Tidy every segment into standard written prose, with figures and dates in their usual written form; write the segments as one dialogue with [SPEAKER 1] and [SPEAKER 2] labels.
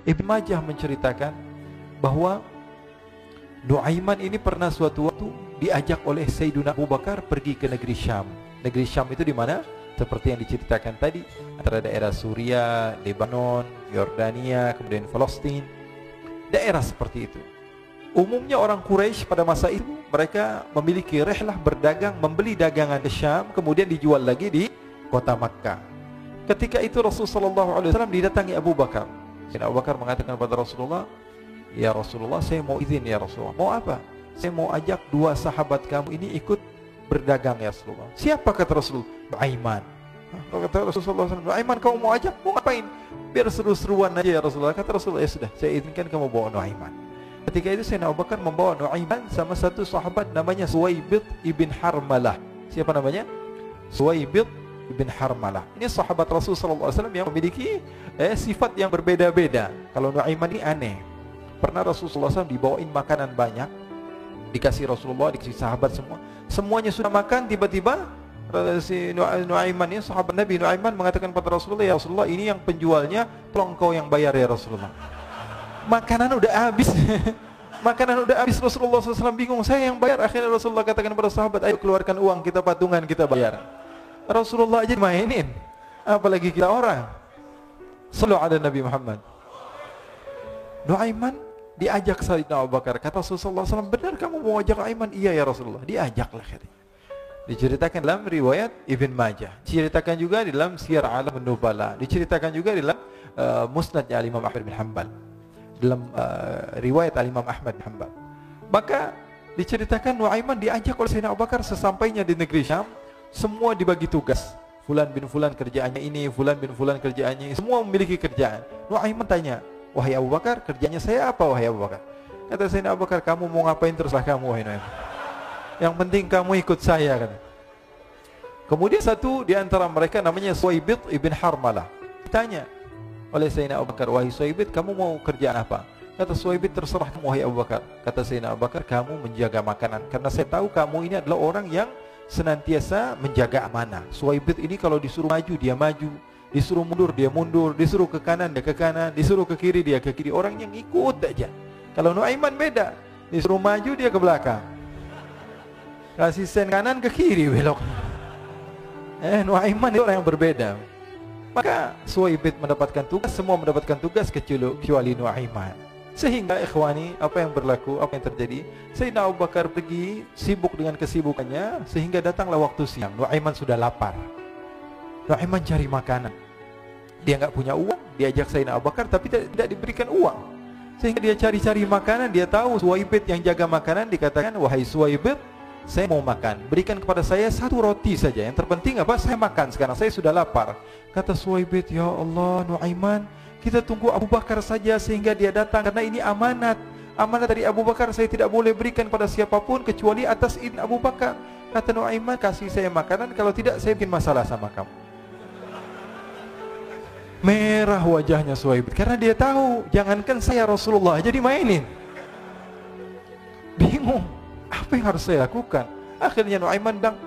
[SPEAKER 1] Ibn Majah menceritakan bahwa Nuaiman ini pernah suatu waktu diajak oleh Sayyidina Abu Bakar pergi ke negeri Syam. Negeri Syam itu di mana? Seperti yang diceritakan tadi, antara daerah Suriah, Lebanon, Yordania, kemudian Palestina. Daerah seperti itu. Umumnya orang Quraisy pada masa itu mereka memiliki rihlah berdagang, membeli dagangan ke Syam, kemudian dijual lagi di kota Makkah. Ketika itu Rasulullah SAW didatangi Abu Bakar. Sayyidina Abu Bakar mengatakan kepada Rasulullah, "Ya Rasulullah, saya mau izin ya Rasulullah." "Mau apa?" "Saya mau ajak dua sahabat kamu ini ikut berdagang ya Rasulullah." "Siapa?" kata Rasulullah. "Nuaiman." Kata Rasulullah SAW, "Nuaiman kamu mau ajak? Mau ngapain?" "Biar seru-seruan aja ya Rasulullah." Kata Rasulullah, "Ya sudah, saya izinkan kamu bawa Nuaiman." Ketika itu Sayyidina Abu Bakar membawa Nuaiman sama satu sahabat namanya Suwaibid ibn Harmalah. Siapa namanya? Suwaibid ibn Harmalah. Ini sahabat Rasulullah SAW yang memiliki sifat yang berbeda-beda. Kalau Nuaiman ini aneh. Pernah Rasulullah SAW dibawain makanan banyak, dikasih Rasulullah, dikasih sahabat semua. Semuanya sudah makan, tiba-tiba si Nuaiman ini, sahabat Nabi Nuaiman mengatakan kepada Rasulullah, "Ya Rasulullah, ini yang penjualnya, tolong kau yang bayar ya Rasulullah." Makanan udah habis. Makanan udah habis, Rasulullah SAW bingung, saya yang bayar. Akhirnya Rasulullah katakan kepada sahabat, "Ayo keluarkan uang, kita patungan, kita bayar." Rasulullah aja mainin, apalagi kita orang. Sallu ala Nabi Muhammad. Nuaiman diajak Sayyidina Abu Bakar. Kata Rasulullah SAW, "Benar kamu mau ajak Nuaiman?" "Iya ya Rasulullah." Diajaklah katanya. Diceritakan dalam riwayat Ibn Majah, diceritakan juga di dalam Siyar A'lam Nubala, diceritakan juga di dalam Musnadnya Imam Ahmad bin Hanbal, dalam riwayat Imam Ahmad bin Hanbal. Maka diceritakan Nuaiman diajak oleh Sayyidina Abu Bakar. Sesampainya di negeri Syam, semua dibagi tugas. Fulan bin Fulan kerjaannya ini, Fulan bin Fulan kerjaannya ini, semua memiliki kerjaan. Nuaiman tanya, "Wahai Abu Bakar, kerjanya saya apa wahai Abu Bakar?" Kata Sayyidina Abu Bakar, "Kamu mau ngapain terserah kamu wahai Nuaiman. Yang penting kamu ikut saya," kata. Kemudian satu di antara mereka namanya Suwaibid ibn Harmalah. Ditanya oleh Sayyidina Abu Bakar, "Wahai Suwaibid, kamu mau kerjaan apa?" Kata Suwaibid, "Terserah kamu wahai Abu Bakar." Kata Sayyidina Abu Bakar, "Kamu menjaga makanan, karena saya tahu kamu ini adalah orang yang senantiasa menjaga amanah." Suwaibid ini kalau disuruh maju dia maju, disuruh mundur dia mundur, disuruh ke kanan dia ke kanan, disuruh ke kiri dia ke kiri. Orang yang ikut aja. Kalau Nuaiman beda, disuruh maju dia ke belakang, kasih sen kanan ke kiri belok. Nuaiman itu orang yang berbeda. Maka Suwaibid mendapatkan tugas, semua mendapatkan tugas kecuali Nuaiman. Sehingga ikhwani, apa yang berlaku, apa yang terjadi? Sayyidina Abu Bakar pergi sibuk dengan kesibukannya, sehingga datanglah waktu siang. Nuaiman sudah lapar. Nuaiman cari makanan. Dia nggak punya uang, diajak Sayyidina Abu Bakar tapi tidak diberikan uang. Sehingga dia cari-cari makanan, dia tahu Suwaibid yang jaga makanan, dikatakan, "Wahai Suwaibid, saya mau makan, berikan kepada saya satu roti saja. Yang terpenting apa? Saya makan sekarang, saya sudah lapar." Kata Suwaibid, "Ya Allah Nuaiman, kita tunggu Abu Bakar saja sehingga dia datang, karena ini amanat. Amanat dari Abu Bakar, saya tidak boleh berikan pada siapapun kecuali atas izin Abu Bakar." Kata Nuaiman, "Kasih saya makanan, kalau tidak saya bikin masalah sama kamu." Merah wajahnya Suwaibid, karena dia tahu, jangankan saya Rasulullah jadi mainin. Bingung, apa yang harus saya lakukan? Akhirnya Nuaiman bilang,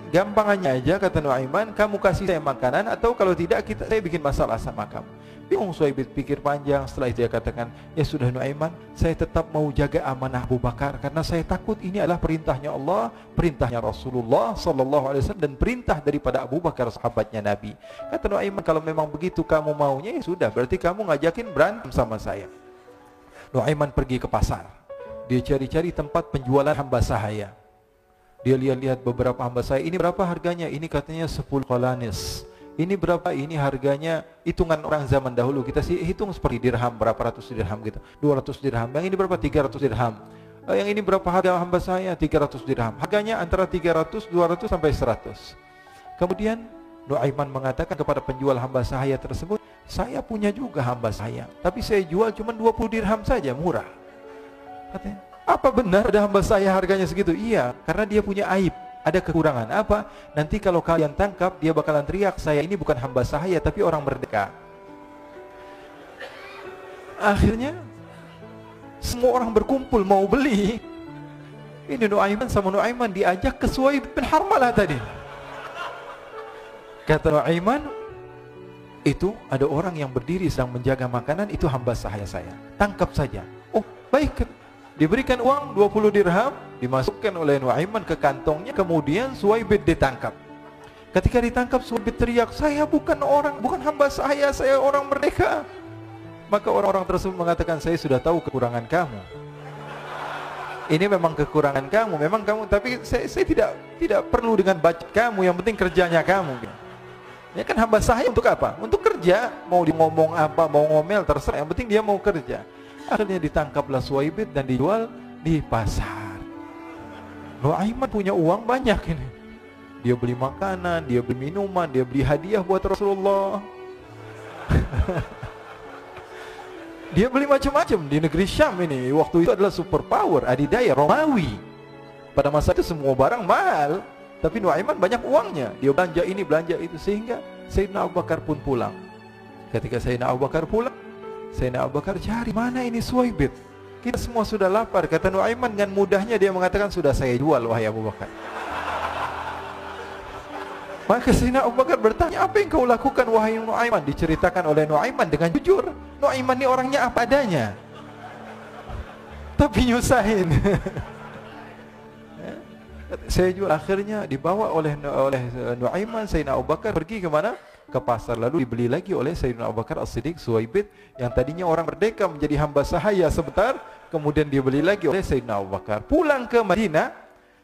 [SPEAKER 1] gampangannya aja, kata Nuaiman, "Kamu kasih saya makanan, atau kalau tidak saya bikin masalah sama kamu." Bingung Suwaibid, pikir panjang. Setelah itu dia katakan, "Ya sudah Nuaiman, saya tetap mau jaga amanah Abu Bakar, karena saya takut ini adalah perintahnya Allah, perintahnya Rasulullah SAW, dan perintah daripada Abu Bakar sahabatnya Nabi." Kata Nuaiman, "Kalau memang begitu kamu maunya, ya sudah, berarti kamu ngajakin berantem sama saya." Nuaiman pergi ke pasar. Dia cari-cari tempat penjualan hamba sahaya. Dia lihat-lihat beberapa hamba sahaya. Ini berapa harganya? Ini katanya 10 qalanis. Ini berapa? Ini harganya, hitungan orang zaman dahulu, kita sih hitung seperti dirham, berapa ratus dirham gitu, 200 dirham. Yang ini berapa? 300 dirham. Yang ini berapa harga hamba saya? 300 dirham. Harganya antara 300, 200 sampai 100. Kemudian Nuaiman mengatakan kepada penjual hamba sahaya tersebut, "Saya punya juga hamba saya, tapi saya jual cuma 20 dirham saja, murah." Katanya, "Apa benar ada hamba saya harganya segitu?" "Iya, karena dia punya aib, ada kekurangan." "Apa?" "Nanti kalau kalian tangkap, dia bakalan teriak, saya ini bukan hamba sahaya tapi orang merdeka." Akhirnya semua orang berkumpul mau beli. Ini Nuaiman sama Nuaiman diajak ke Suwaibid bin Harmalah tadi. Kata Nuaiman, itu ada orang yang berdiri sedang menjaga makanan, itu hamba sahaya saya. Tangkap saja. Oh, baik. Diberikan uang 20 dirham, dimasukkan oleh Nuaiman ke kantongnya, kemudian Suwaibid ditangkap. Ketika ditangkap, Suwaibid teriak, saya bukan hamba saya orang merdeka. Maka orang-orang tersebut mengatakan, saya sudah tahu kekurangan kamu. Ini memang kekurangan kamu, tapi saya tidak perlu dengan budget kamu, yang penting kerjanya kamu. Ya kan hamba sahaya untuk apa? Untuk kerja, mau dia ngomong apa, mau ngomel terserah, yang penting dia mau kerja. Akhirnya ditangkaplah Suwaibid dan dijual di pasar. Nuaiman punya uang banyak ini. Dia beli makanan, dia beli minuman, dia beli hadiah buat Rasulullah. Dia beli macam-macam di negeri Syam ini. Waktu itu adalah superpower, adidaya Romawi. Pada masa itu semua barang mahal. Tapi Nuaiman banyak uangnya, dia belanja ini, belanja itu, sehingga Sayyidina Abu Bakar pun pulang. Ketika Sayyidina Abu Bakar pulang, Sayyidina Abu Bakar cari, mana ini Suwaibid? Kita semua sudah lapar. Kata Nuaiman dengan mudahnya dia mengatakan, sudah saya jual wahai Abu Bakar. Maka Sayyidina Abu Bakar bertanya, apa yang kau lakukan wahai Nuaiman? Diceritakan oleh Nuaiman dengan jujur. Nuaiman ini orangnya apa adanya, tapi nyusahin. Saya jual. Akhirnya dibawa oleh Nuaiman, Sayyidina Abu Bakar pergi ke mana? Ke pasar. Lalu dibeli lagi oleh Sayyidina Abu Bakar As-Siddiq Suwaibid, yang tadinya orang merdeka menjadi hamba sahaya sebentar, kemudian dibeli lagi oleh Sayyidina Abu Bakar. Pulang ke Madinah,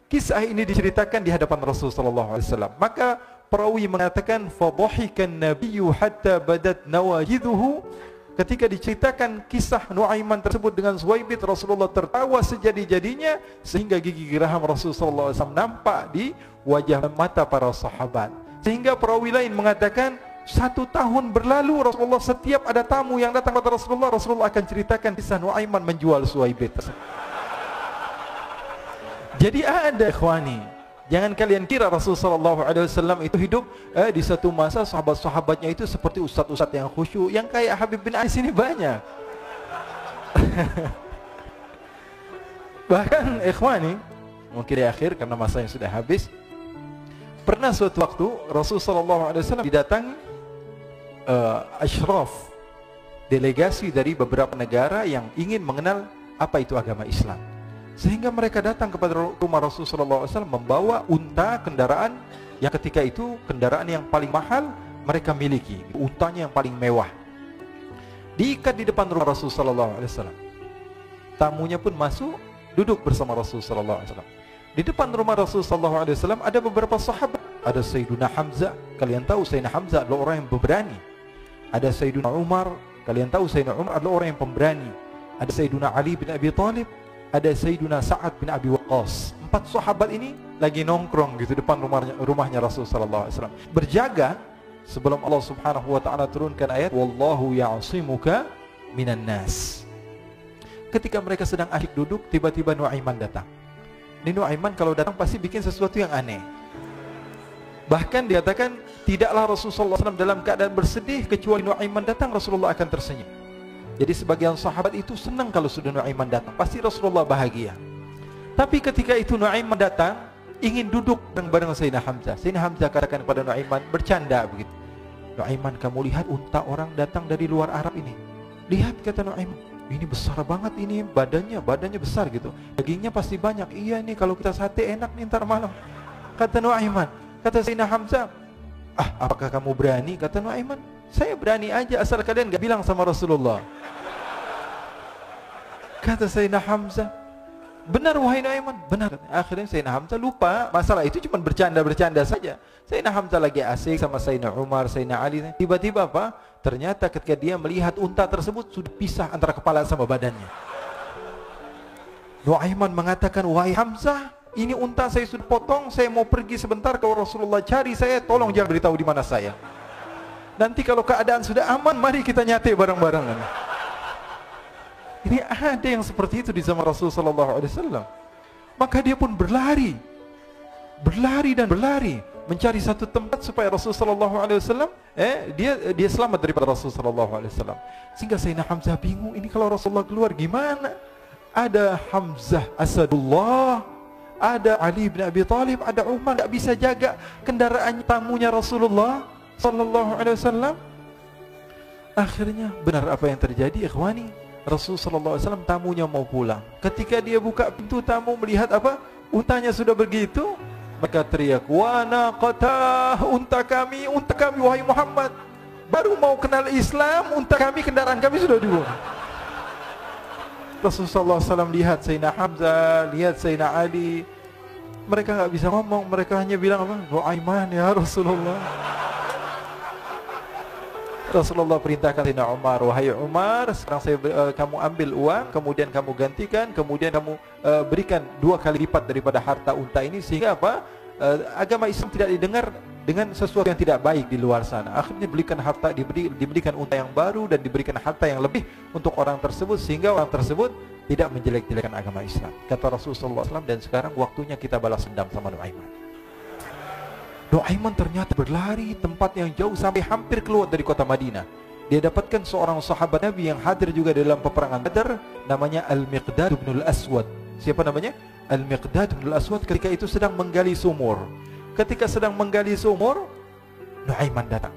[SPEAKER 1] kisah ini diceritakan di hadapan Rasulullah sallallahu alaihi wasallam. Maka perawi mengatakan, fadhahikan nabiyyu hatta badat nawajiduhu. Ketika diceritakan kisah Nuaiman tersebut dengan Suwaibid, Rasulullah tertawa sejadi-jadinya sehingga gigi geraham Rasulullah SAW nampak di wajah mata para sahabat. Sehingga perawi lain mengatakan, 1 tahun berlalu Rasulullah, setiap ada tamu yang datang kepada Rasulullah akan ceritakan kisah Nuaiman menjual Suwaibid. Jadi ada ikhwani, jangan kalian kira Rasulullah SAW itu hidup di satu masa sahabat-sahabatnya itu seperti ustadz-ustadz yang khusyuk, yang kayak Habib bin Ais ini banyak. Bahkan ikhwani, mungkin di akhir karena masa yang sudah habis, pernah suatu waktu Rasulullah SAW didatangi asyraf, delegasi dari beberapa negara yang ingin mengenal apa itu agama Islam. Sehingga mereka datang kepada rumah Rasulullah SAW membawa unta, kendaraan yang ketika itu kendaraan yang paling mahal mereka miliki, untanya yang paling mewah. Diikat di depan rumah Rasulullah SAW. Tamunya pun masuk, duduk bersama Rasulullah SAW. Di depan rumah Rasulullah SAW ada beberapa sahabat. Ada Sayyiduna Hamzah, kalian tahu Sayyidina Hamzah adalah orang yang pemberani. Ada Sayyiduna Umar, kalian tahu Sayyidina Umar adalah orang yang pemberani. Ada Sayyiduna Ali bin Abi Thalib, ada Sayyiduna Sa'ad bin Abi Waqqas. 4 sahabat ini lagi nongkrong gitu depan rumahnya Rasulullah SAW, berjaga sebelum Allah Subhanahu wa taala turunkan ayat wallahu ya'simuka minan nas. Ketika mereka sedang asyik duduk, tiba-tiba Nuaiman datang. Ini Nuaiman kalau datang pasti bikin sesuatu yang aneh. Bahkan dikatakan tidaklah Rasulullah SAW dalam keadaan bersedih, kecuali Nuaiman datang Rasulullah akan tersenyum. Jadi sebagian sahabat itu senang kalau sudah Nuaiman datang, pasti Rasulullah bahagia. Tapi ketika itu Nuaiman datang, ingin duduk bareng Sayyidina Hamzah. Sayyidina Hamzah katakan kepada Nuaiman, bercanda begitu. Nuaiman, kamu lihat unta orang datang dari luar Arab ini. Lihat, kata Nuaiman, ini besar banget ini, badannya besar gitu. Dagingnya pasti banyak. Iya nih kalau kita sate enak nih ntar malam. Kata Nuaiman. Kata Sayyidina Hamzah, apakah kamu berani? Kata Nuaiman, saya berani aja asal kalian gak bilang sama Rasulullah. Kata Sayyidina Hamzah, benar wahai Nuaiman, benar. Akhirnya Sayyidina Hamzah lupa masalah itu, cuma bercanda-bercanda saja. Sayyidina Hamzah lagi asik sama Sayyidina Umar, Sayyidina Ali. Tiba-tiba apa? Ternyata ketika dia melihat unta tersebut sudah pisah antara kepala sama badannya. Nuaiman mengatakan, wahai Hamzah, ini unta saya sudah potong, saya mau pergi sebentar, kalau Rasulullah cari saya, tolong jangan beritahu di mana saya. Nanti kalau keadaan sudah aman, mari kita nyate bareng-bareng. Ini ada yang seperti itu di zaman Rasulullah SAW. Maka dia pun berlari dan berlari mencari satu tempat supaya Rasulullah SAW dia selamat daripada Rasulullah SAW. Sehingga Sayyidina Hamzah bingung, ini kalau Rasulullah keluar gimana? Ada Hamzah Asadullah, ada Ali bin Abi Thalib, ada Umar, gak bisa jaga kendaraan tamunya Rasulullah sallallahu alaihi wasallam. Akhirnya benar apa yang terjadi, ikhwani. Rasulullah SAW tamunya mau pulang. Ketika dia buka pintu, tamu melihat apa? Untanya sudah begitu. Mereka teriak, "Wa naqatah, unta kami, wahai Muhammad. Baru mau kenal Islam, unta kami, kendaraan kami sudah dibunuh." Rasulullah SAW lihat Sayyidina Hamzah, lihat Sayyidina Ali. Mereka nggak bisa ngomong, mereka hanya bilang apa? "Nu'aiman ya Rasulullah." Rasulullah perintahkan Sayyidina Umar, "Wahai Umar, sekarang kamu ambil uang, kemudian kamu gantikan, kemudian kamu berikan 2 kali lipat daripada harta unta ini, sehingga apa? Agama Islam tidak didengar dengan sesuatu yang tidak baik di luar sana." Akhirnya diberikan harta, diberikan unta yang baru dan diberikan harta yang lebih untuk orang tersebut, sehingga orang tersebut tidak menjelek-jelekan agama Islam. Kata Rasulullah SAW, dan sekarang waktunya kita balas dendam sama Nu'aiman. Nu'aiman ternyata berlari tempat yang jauh sampai hampir keluar dari kota Madinah. Dia dapatkan seorang sahabat Nabi yang hadir juga dalam peperangan Badar, namanya Al-Miqdad bin Al-Aswad. Siapa namanya? Al-Miqdad bin Al-Aswad ketika itu sedang menggali sumur. Ketika sedang menggali sumur, Nu'aiman datang.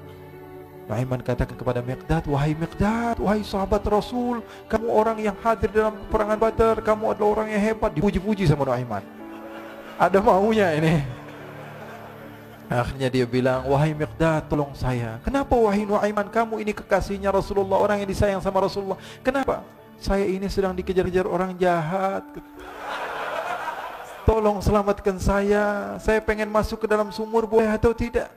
[SPEAKER 1] Nu'aiman katakan kepada Miqdad, "Wahai Miqdad, wahai sahabat Rasul, kamu orang yang hadir dalam peperangan Badar, kamu adalah orang yang hebat." Dipuji-puji sama Nu'aiman. Ada maunya ini. Akhirnya dia bilang, "Wahai Miqdad, tolong saya." "Kenapa wahai Nu'aiman, kamu ini kekasihnya Rasulullah, orang yang disayang sama Rasulullah. Kenapa?" "Saya ini sedang dikejar-kejar orang jahat. Tolong selamatkan saya. Saya pengen masuk ke dalam sumur, boleh atau tidak?"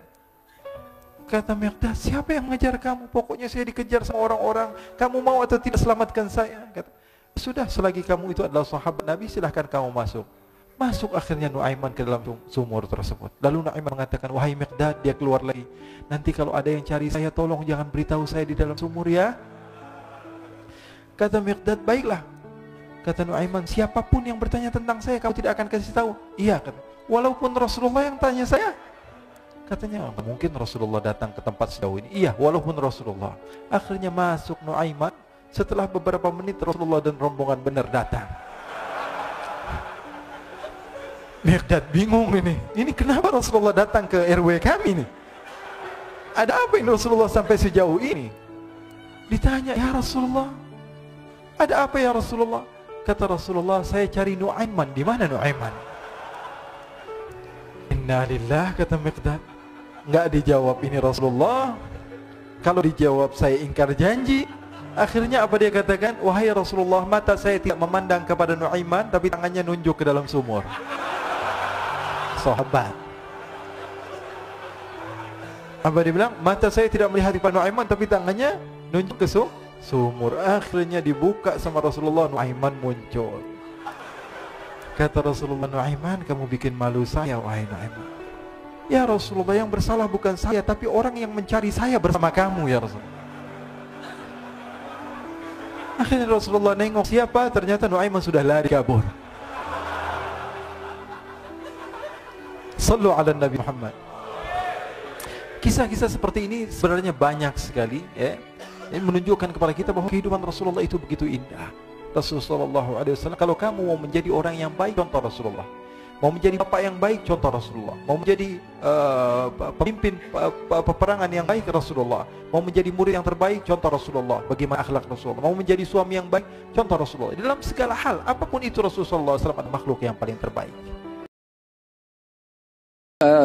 [SPEAKER 1] Kata Miqdad, "Siapa yang mengejar kamu? Pokoknya saya dikejar sama orang-orang. Kamu mau atau tidak selamatkan saya?" Kata, "Sudah, selagi kamu itu adalah sahabat Nabi, silahkan kamu masuk." Masuk akhirnya Nu'aiman ke dalam sumur tersebut. Lalu Nu'aiman mengatakan, "Wahai Miqdad," dia keluar lagi, "nanti kalau ada yang cari saya, tolong jangan beritahu saya di dalam sumur ya." Kata Miqdad, "Baiklah." Kata Nu'aiman, "Siapapun yang bertanya tentang saya, kamu tidak akan kasih tahu?" "Iya," kata, "walaupun Rasulullah yang tanya saya." Katanya, "Mungkin Rasulullah datang ke tempat sejauh ini." "Iya, walaupun Rasulullah." Akhirnya masuk Nu'aiman. Setelah beberapa menit, Rasulullah dan rombongan benar datang. Miqdad bingung ini kenapa Rasulullah datang ke RW kami nih? Ada apa ini Rasulullah sampai sejauh ini? Ditanya, "Ya Rasulullah, ada apa ya Rasulullah?" Kata Rasulullah, "Saya cari Nu'aiman." "Di mana Nu'aiman?" "Inna lillah," kata Miqdad. Nggak dijawab ini Rasulullah. Kalau dijawab, saya ingkar janji. Akhirnya apa dia katakan? "Wahai Rasulullah, mata saya tidak memandang kepada Nu'aiman, tapi tangannya nunjuk ke dalam sumur." Sahabat. Apa dia bilang? "Mata saya tidak melihat kepada Nu'aiman, tapi tangannya nunjuk ke sumur." Akhirnya dibuka sama Rasulullah, Nu'aiman muncul. Kata Rasulullah, "Nu'aiman, kamu bikin malu saya, wahai Nu'aiman." "Ya Rasulullah, yang bersalah bukan saya, tapi orang yang mencari saya bersama kamu ya Rasulullah." Akhirnya Rasulullah nengok, siapa? Ternyata Nu'aiman sudah lari kabur. Sallu ala Nabi Muhammad. Kisah-kisah seperti ini sebenarnya banyak sekali ya. Ini menunjukkan kepada kita bahwa kehidupan Rasulullah itu begitu indah. Rasulullah SAW, kalau kamu mau menjadi orang yang baik, contoh Rasulullah. Mau menjadi bapak yang baik, contoh Rasulullah. Mau menjadi pemimpin peperangan yang baik, Rasulullah. Mau menjadi murid yang terbaik, contoh Rasulullah. Bagaimana akhlak Rasulullah. Mau menjadi suami yang baik, contoh Rasulullah. Dalam segala hal, apapun itu Rasulullah SAW adalah makhluk yang paling terbaik.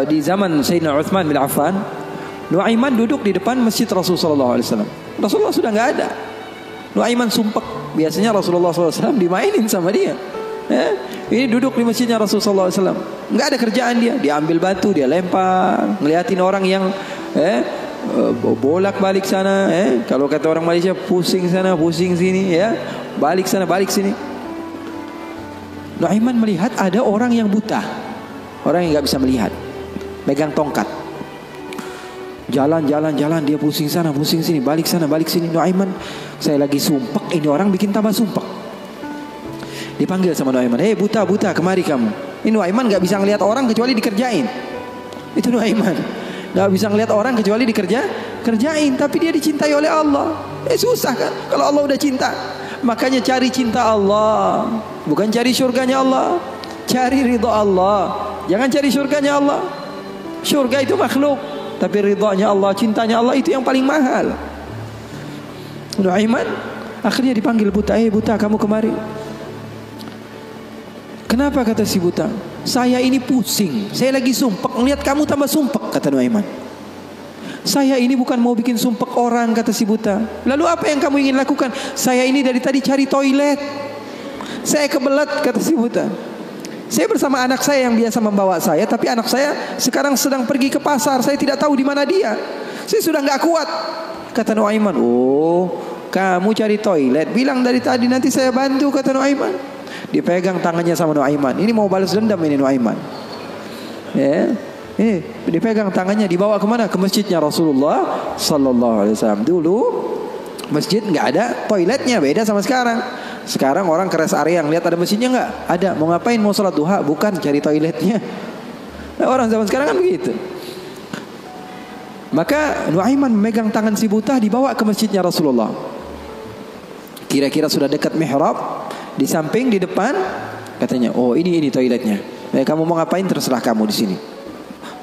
[SPEAKER 2] Di zaman Sayyidina Uthman bin Affan, Nu'aiman duduk di depan masjid Rasulullah SAW. Rasulullah sudah nggak ada. Nu'aiman sumpek. Biasanya Rasulullah SAW dimainin sama dia. Ini duduk di masjidnya Rasulullah SAW. Nggak ada kerjaan dia. Dia ambil batu, dia lempar, ngeliatin orang yang bolak balik sana. Kalau kata orang Malaysia, pusing sana, pusing sini, ya, balik sana, balik sini. Nu'aiman melihat ada orang yang buta, orang yang nggak bisa melihat, megang tongkat. Jalan, dia pusing sana, pusing sini, balik sana, balik sini. Nu'aiman, saya lagi sumpek, ini orang bikin tambah sumpek. Dipanggil sama Nu'aiman, "Hei buta, kemari kamu." Ini Nu'aiman nggak bisa ngelihat orang kecuali dikerjain. Itu Nu'aiman nggak bisa ngelihat orang kecuali kerjain. Tapi dia dicintai oleh Allah. Susah kan? Kalau Allah udah cinta, makanya cari cinta Allah, bukan cari surganya Allah. Cari ridha Allah, jangan cari surganya Allah. Surga itu makhluk, tapi ridhanya Allah, cintanya Allah itu yang paling mahal. Nuaiman akhirnya dipanggil buta. Buta, kamu kemari. Kenapa, kata si buta? Saya ini pusing, saya lagi sumpek, ngelihat kamu tambah sumpek, kata Nuaiman. Saya ini bukan mau bikin sumpek orang, kata si buta. Lalu apa yang kamu ingin lakukan? Saya ini dari tadi cari toilet, saya kebelet, kata si buta. Saya bersama anak saya yang biasa membawa saya, tapi anak saya sekarang sedang pergi ke pasar, saya tidak tahu di mana dia. Saya sudah nggak kuat, kata Nuaiman. Oh, kamu cari toilet, bilang dari tadi, nanti saya bantu, kata Nuaiman. Dipegang tangannya sama Nuaiman. Ini mau balas dendam ini Nuaiman. Ya, ini dipegang tangannya, dibawa kemana? Ke masjidnya Rasulullah Sallallahu Alaihi Wasallam. Dulu masjid nggak ada toiletnya, beda sama sekarang. Sekarang orang ke rest area yang lihat ada masjidnya nggak? Ada. Mau ngapain? Mau sholat duha? Bukan, cari toiletnya. Nah, orang zaman sekarang kan begitu. Maka Nuaiman memegang tangan si buta, dibawa ke masjidnya Rasulullah. Kira-kira sudah dekat mihrab. Di samping, di depan, katanya, oh ini toiletnya. Kamu mau ngapain terserah kamu di sini.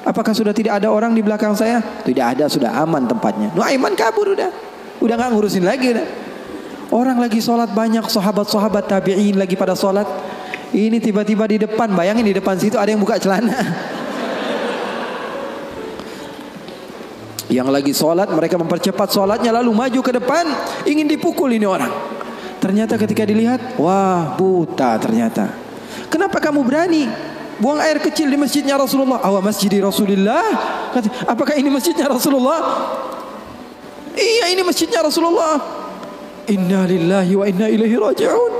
[SPEAKER 2] Apakah sudah tidak ada orang di belakang saya? Tidak ada, sudah aman tempatnya. Nuaiman kabur udah nggak ngurusin lagi udah. Orang lagi sholat banyak, sahabat-sahabat tabi'in lagi pada sholat. Ini tiba-tiba di depan, bayangin di depan situ ada yang buka celana. Yang lagi sholat, mereka mempercepat sholatnya lalu maju ke depan, ingin dipukul ini orang. Ternyata ketika dilihat, wah buta ternyata. Kenapa kamu berani buang air kecil di masjidnya Rasulullah? Awa masjidi Rasulullah. Apakah ini masjidnya Rasulullah? Iya, ini masjidnya Rasulullah. Inna lillahi wa inna ilaihi raji'un.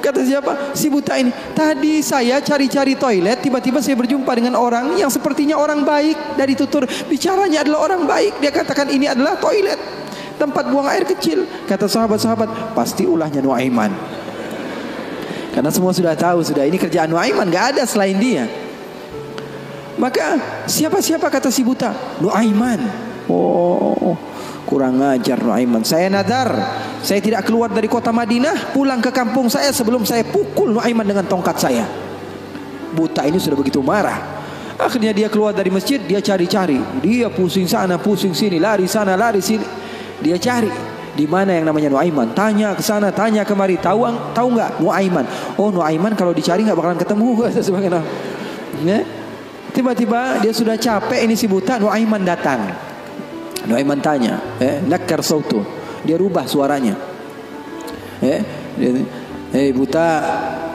[SPEAKER 2] Kata siapa? Si buta ini. Tadi saya cari-cari toilet, tiba-tiba saya berjumpa dengan orang yang sepertinya orang baik. Dari tutur bicaranya adalah orang baik. Dia katakan ini adalah toilet, tempat buang air kecil. Kata sahabat-sahabat, pasti ulahnya Nuaiman. Karena semua sudah tahu, sudah ini kerjaan Nuaiman, gak ada selain dia. Maka siapa-siapa, kata si buta? Nuaiman. Oh, kurang ajar Nuaiman. Saya nadar, saya tidak keluar dari kota Madinah, pulang ke kampung saya sebelum saya pukul Nuaiman dengan tongkat saya. Buta ini sudah begitu marah. Akhirnya dia keluar dari masjid, dia cari-cari. Dia pusing sana, pusing sini, lari sana, lari sini. Dia cari di mana yang namanya Nuaiman. Tanya ke sana, tanya kemari. Tahu nggak Nuaiman? Oh, Nuaiman kalau dicari nggak bakalan ketemu. Ya? Tiba-tiba dia sudah capek ini si buta. Nuaiman datang. Nuaiman tanya, nakar sautu. Dia rubah suaranya. Buta,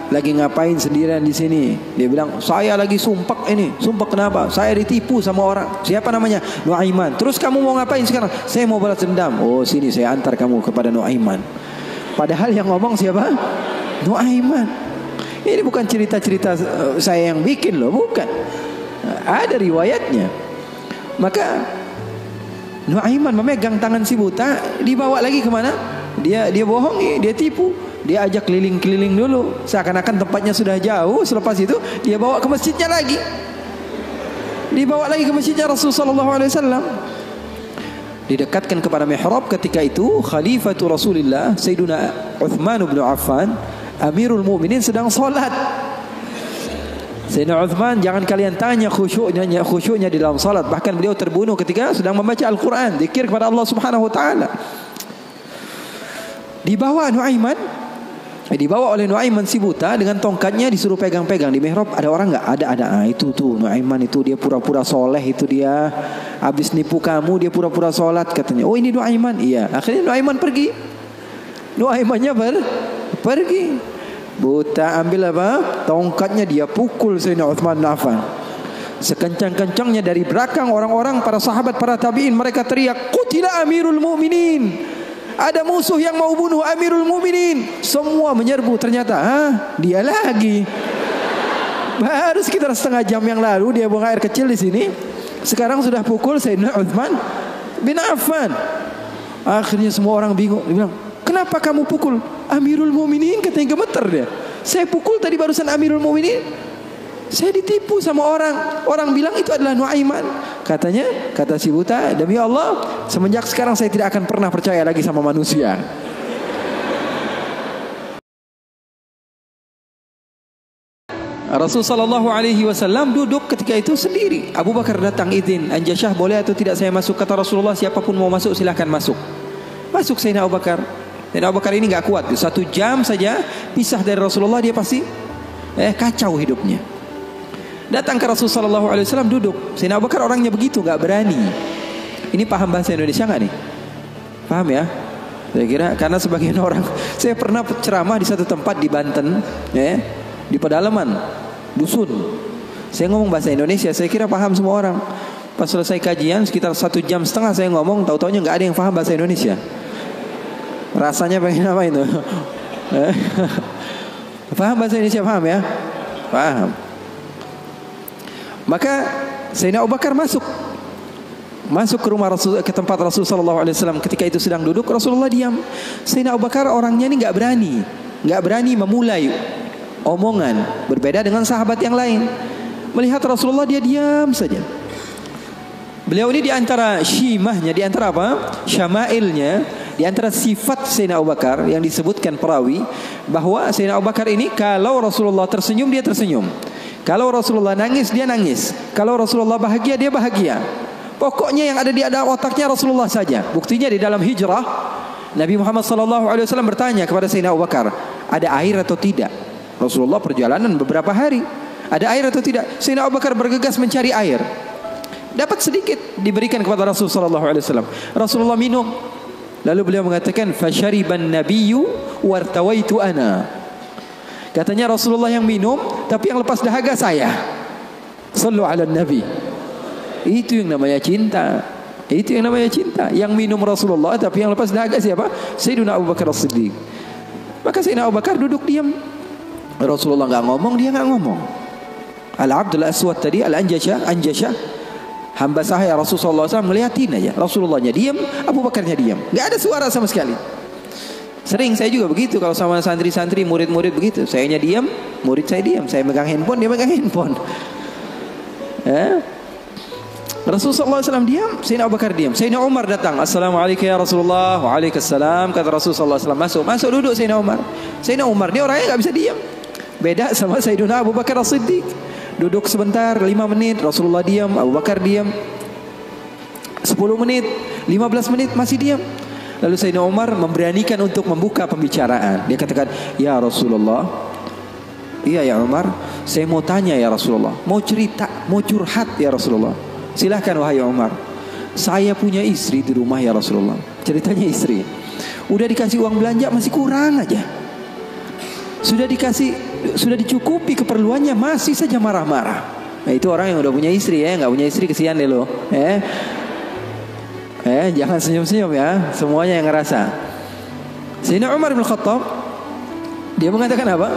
[SPEAKER 2] lagi ngapain sendirian di sini? Dia bilang, saya lagi sumpek ini. Sumpek kenapa? Saya ditipu sama orang. Siapa namanya? Nuaiman. Terus kamu mau ngapain sekarang? Saya mau balas dendam. Oh, sini saya antar kamu kepada Nuaiman. Padahal yang ngomong siapa? Nuaiman. Ini bukan cerita-cerita saya yang bikin loh, bukan. Ada riwayatnya. Maka Nuaiman memegang tangan si buta, dibawa lagi kemana? Dia bohongi, dia tipu. Dia ajak keliling-keliling dulu, seakan-akan tempatnya sudah jauh. Selepas itu dia bawa ke masjidnya lagi. Dibawa lagi ke masjidnya Rasulullah SAW. Didekatkan kepada mihrab. Ketika itu Khalifatu Rasulullah Sayyiduna Uthman bin Affan, Amirul Mu'minin, sedang sholat. Sayyidina Uthman, jangan kalian tanya khusyuknya di dalam salat. Bahkan beliau terbunuh ketika sedang membaca Al-Quran, zikir kepada Allah Subhanahu Wa Taala. Dibawa oleh Nuaiman si buta dengan tongkatnya, disuruh pegang-pegang di mihrab. Ada orang nggak? Ada. Itu tuh Nuaiman itu, dia pura-pura soleh itu, dia habis nipu kamu, dia pura-pura sholat katanya. Oh, ini Nuaiman. Iya. Akhirnya Nuaiman pergi. Nuaimannya pergi. Buta ambil apa? Tongkatnya, dia pukul Sayyidina Uthman bin Affan. Sekencang-kencangnya dari belakang orang-orang, para sahabat, para tabi'in, mereka teriak, "Qutila Amirul Mu'minin." Ada musuh yang mau bunuh Amirul Mu'minin. Semua menyerbu. Ternyata dia lagi. Baru sekitar setengah jam yang lalu dia buang air kecil di sini. Sekarang sudah pukul Sayyidina Uthman bin Affan. Akhirnya semua orang bingung. Dia bilang, kenapa kamu pukul Amirul Mu'minin? Katanya gemeter dia. Saya pukul tadi barusan Amirul Mu'minin. Saya ditipu sama orang. Orang bilang itu adalah Nuaiman. Katanya, kata si buta, demi Allah, semenjak sekarang saya tidak akan pernah percaya lagi sama manusia. Rasulullah SAW duduk ketika itu sendiri. Abu Bakar datang izin, Anjasyah boleh atau tidak saya masuk? Kata Rasulullah, siapapun mau masuk silahkan masuk. Masuk Sayyidina Abu Bakar. Sayyidina Abu Bakar ini nggak kuat. 1 jam saja pisah dari Rasulullah dia pasti kacau hidupnya. Datang ke Rasulullah SAW duduk. Sayyidina Abu Bakar orangnya begitu, nggak berani. Ini paham bahasa Indonesia nggak nih? Paham ya? Saya kira karena sebagian orang, saya pernah ceramah di satu tempat di Banten, di pedalaman, dusun. Saya ngomong bahasa Indonesia, saya kira paham semua orang. Pas selesai kajian sekitar 1,5 jam saya ngomong, tahu-taunya nggak ada yang paham bahasa Indonesia. Rasanya pengen apa itu? Paham bahasa Indonesia, paham ya? Paham. Maka Sayyidina Abu Bakar masuk ke rumah Rasul, ke tempat Rasul sallallahu alaihi wasallam. Ketika itu sedang duduk, Rasulullah diam. Sayyidina Abu Bakar orangnya ini nggak berani memulai omongan, berbeda dengan sahabat yang lain. Melihat Rasulullah dia diam saja. Beliau ini di antara syimahnya, di antara apa? Syama'ilnya, di antara sifat Sayyidina Abu Bakar yang disebutkan perawi bahwa Sayyidina Abu Bakar ini kalau Rasulullah tersenyum dia tersenyum. Kalau Rasulullah nangis dia nangis. Kalau Rasulullah bahagia dia bahagia. Pokoknya yang ada di dalam otaknya Rasulullah saja. Buktinya di dalam hijrah Nabi Muhammad SAW bertanya kepada Sayyidina Abu Bakar, ada air atau tidak? Rasulullah perjalanan beberapa hari, ada air atau tidak? Sayyidina Abu Bakar bergegas mencari air. Dapat sedikit diberikan kepada Rasulullah SAW. Rasulullah minum. Lalu beliau mengatakan, "Fasyariban nabiyyu wartawaitu ana." Katanya Rasulullah yang minum, tapi yang lepas dahaga saya. Sallu ala nabi. Itu yang namanya cinta. Itu yang namanya cinta. Yang minum Rasulullah, tapi yang lepas dahaga siapa? Sayyidina Abu Bakar As-Siddiq. Maka Sayyidina Abu Bakar duduk diam. Rasulullah nggak ngomong, dia nggak ngomong. Al-Abdul Aswad tadi, Anjashah, hamba sahaya Rasulullah SAW ngeliatin aja. Rasulullahnya diam, Abu Bakarnya diam. Nggak ada suara sama sekali. Sering saya juga begitu kalau sama santri-santri, murid-murid begitu. Sayanya diam, murid saya diam. Saya megang handphone, dia megang handphone. Rasulullah SAW diam, Sayyidina Abu Bakar diam. Sayyidina Umar datang, "Assalamualaikum ya Rasulullah." Waalaikumsalam. Kata Rasulullah SAW, masuk duduk Sayyidina Umar. Sayyidina Umar ini orangnya nggak bisa diam. Beda sama Sayyidina Abu Bakar As-Siddiq. Duduk sebentar, 5 menit, Rasulullah diam, Abu Bakar diam. 10 menit, 15 menit masih diam. Lalu Sayyidina Umar memberanikan untuk membuka pembicaraan. Dia katakan, "Ya Rasulullah." "Iya ya Umar, saya mau tanya ya Rasulullah. Mau cerita, mau curhat ya Rasulullah." "Silahkan wahai Umar." "Saya punya istri di rumah ya Rasulullah." Ceritanya istri. Udah dikasih uang belanja masih kurang aja. Sudah dicukupi keperluannya masih saja marah-marah. Nah, itu orang yang udah punya istri ya. Nggak punya istri kesian deh lo. Jangan senyum-senyum ya. Semuanya yang ngerasa. Sayyidina Umar bin Khattab, dia mengatakan apa?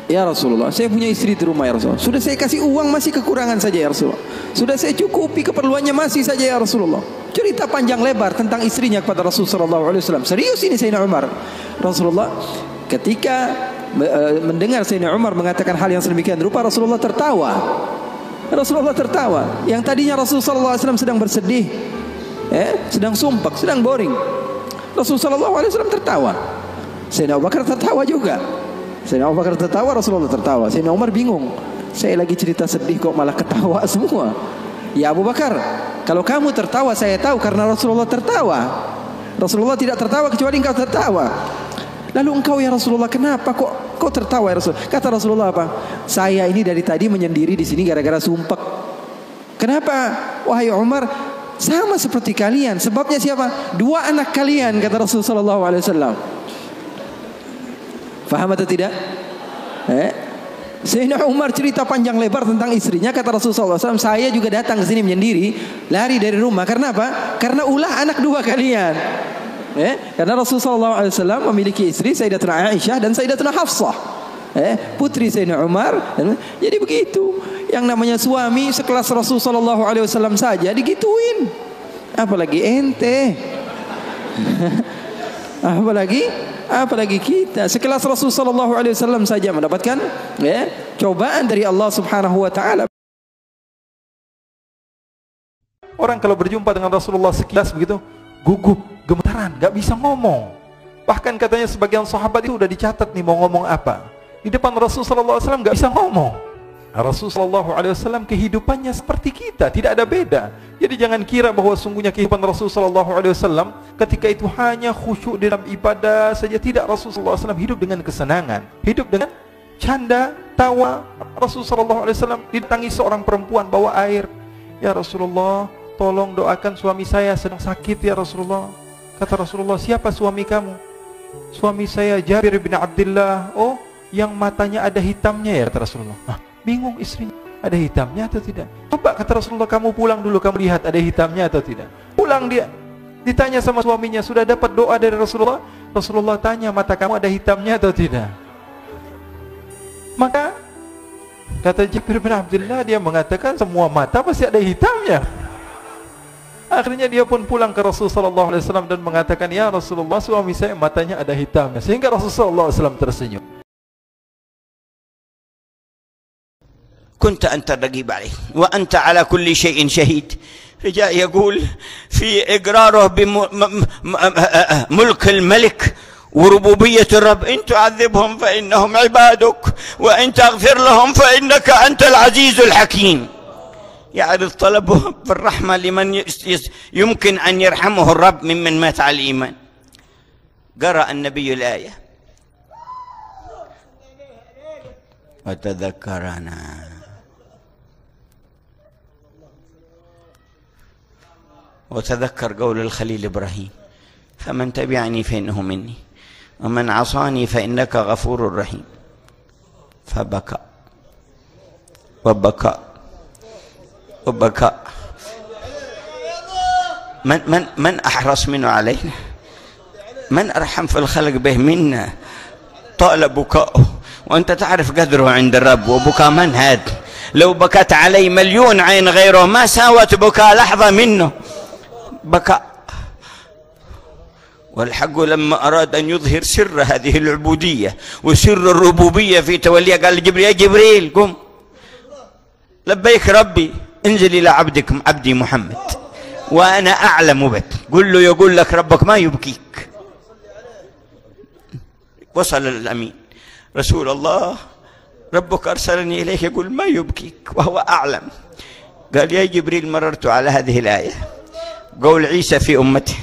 [SPEAKER 2] "Ya Rasulullah, saya punya istri di rumah ya Rasulullah. Sudah saya kasih uang masih kekurangan saja ya Rasulullah. Sudah saya cukupi keperluannya masih saja ya Rasulullah." Cerita panjang lebar tentang istrinya kepada Rasulullah SAW. Serius ini Sayyidina Umar. Rasulullah ketika mendengar Sayyidina Umar mengatakan hal yang sedemikian rupa, Rasulullah tertawa. Rasulullah tertawa. Yang tadinya Rasulullah SAW sedang bersedih, sedang sumpah, sedang boring. Rasulullah SAW tertawa. Sayyidina Abu Bakar tertawa juga. Sayyidina Abu Bakar tertawa, Rasulullah tertawa. Sayyidina Umar bingung. Saya lagi cerita sedih kok malah ketawa semua. "Ya Abu Bakar, kalau kamu tertawa saya tahu karena Rasulullah tertawa. Rasulullah tidak tertawa kecuali engkau tertawa. Lalu engkau ya Rasulullah kenapa kok tertawa ya Rasul?" Kata Rasulullah apa? "Saya ini dari tadi menyendiri di sini gara-gara sumpek." "Kenapa wahai Umar?" "Sama seperti kalian. Sebabnya siapa? 2 anak kalian," kata Rasulullah SAW. Faham atau tidak? Sayyidina Umar cerita panjang lebar tentang istrinya. Kata Rasulullah SAW, "Saya juga datang ke sini menyendiri, lari dari rumah. Karena apa? Karena ulah anak 2 kalian." Karena Rasulullah SAW memiliki istri Sayyidatuna Aisyah dan Sayyidatuna Hafsah, putri Sayyidina Umar. Jadi begitu. Yang namanya suami sekelas Rasulullah SAW saja digituin, apalagi ente. Apalagi kita sekelas Rasulullah SAW saja mendapatkan cobaan dari Allah Subhanahu wa taala.
[SPEAKER 1] Orang kalau berjumpa dengan Rasulullah sekilas begitu, gugup, gemetaran, gak bisa ngomong. Bahkan katanya sebagian sahabat itu udah dicatat nih mau ngomong apa. Di depan Rasulullah SAW gak bisa ngomong. Rasulullah SAW kehidupannya seperti kita, tidak ada beda. Jadi jangan kira bahwa sungguhnya kehidupan Rasulullah SAW ketika itu hanya khusyuk dalam ibadah saja. Tidak, Rasulullah SAW hidup dengan kesenangan, hidup dengan canda, tawa. Rasulullah SAW didatangi seorang perempuan bawa air. Ya Rasulullah, tolong doakan suami saya sedang sakit ya Rasulullah. Kata Rasulullah, siapa suami kamu? Suami saya Jabir bin Abdullah. Oh, yang matanya ada hitamnya ya, kata Rasulullah. Bingung istrinya, ada hitamnya atau tidak? Coba, kata Rasulullah, kamu pulang dulu, kamu lihat ada hitamnya atau tidak. Pulang dia, ditanya sama suaminya, sudah dapat doa dari Rasulullah? Rasulullah tanya, mata kamu ada hitamnya atau tidak? Maka kata Jabir bin Abdullah, dia mengatakan semua mata pasti ada hitamnya. Akhirnya dia pun pulang ke Rasulullah SAW dan mengatakan, ya Rasulullah, suami saya matanya ada hitamnya. Sehingga Rasulullah SAW tersenyum.
[SPEAKER 3] كنت أنت الرقيب عليه وأنت على كل شيء شهيد. رجاء يقول في إقراره بملك الملك وربوبية الرب: إن تعذبهم فإنهم عبادك وإن تغفر لهم فإنك أنت العزيز الحكيم. يعرض طلبه بالرحمة لمن يمكن أن يرحمه الرب ممن مات على الإيمان. قرأ النبي الآية وتذكرنا وتذكر قول الخليل إبراهيم: فمن تبعني فإنه مني ومن عصاني فإنك غفور رحيم. فبكى وبكى وبكى. من أحرص منه علينا؟ من أرحم في الخلق به منا؟ طال بكاؤه وأنت تعرف قدره عند الرب. وبكى من هذا؟ لو بكت علي مليون عين غيره ما ساوت بكاء لحظة منه. بكى. والحق لما أراد أن يظهر سر هذه العبودية وسر الربوبية في توليه قال لجبريل: يا جبريل قم، لبيك ربي، انزل إلى عبدي محمد وأنا أعلم بك. قل له يقول لك ربك ما يبكيك. وصل الأمين: رسول الله ربك أرسلني إليك يقول ما يبكيك وهو أعلم. قال: يا جبريل مررت على هذه الآية، قول عيسى في أمته: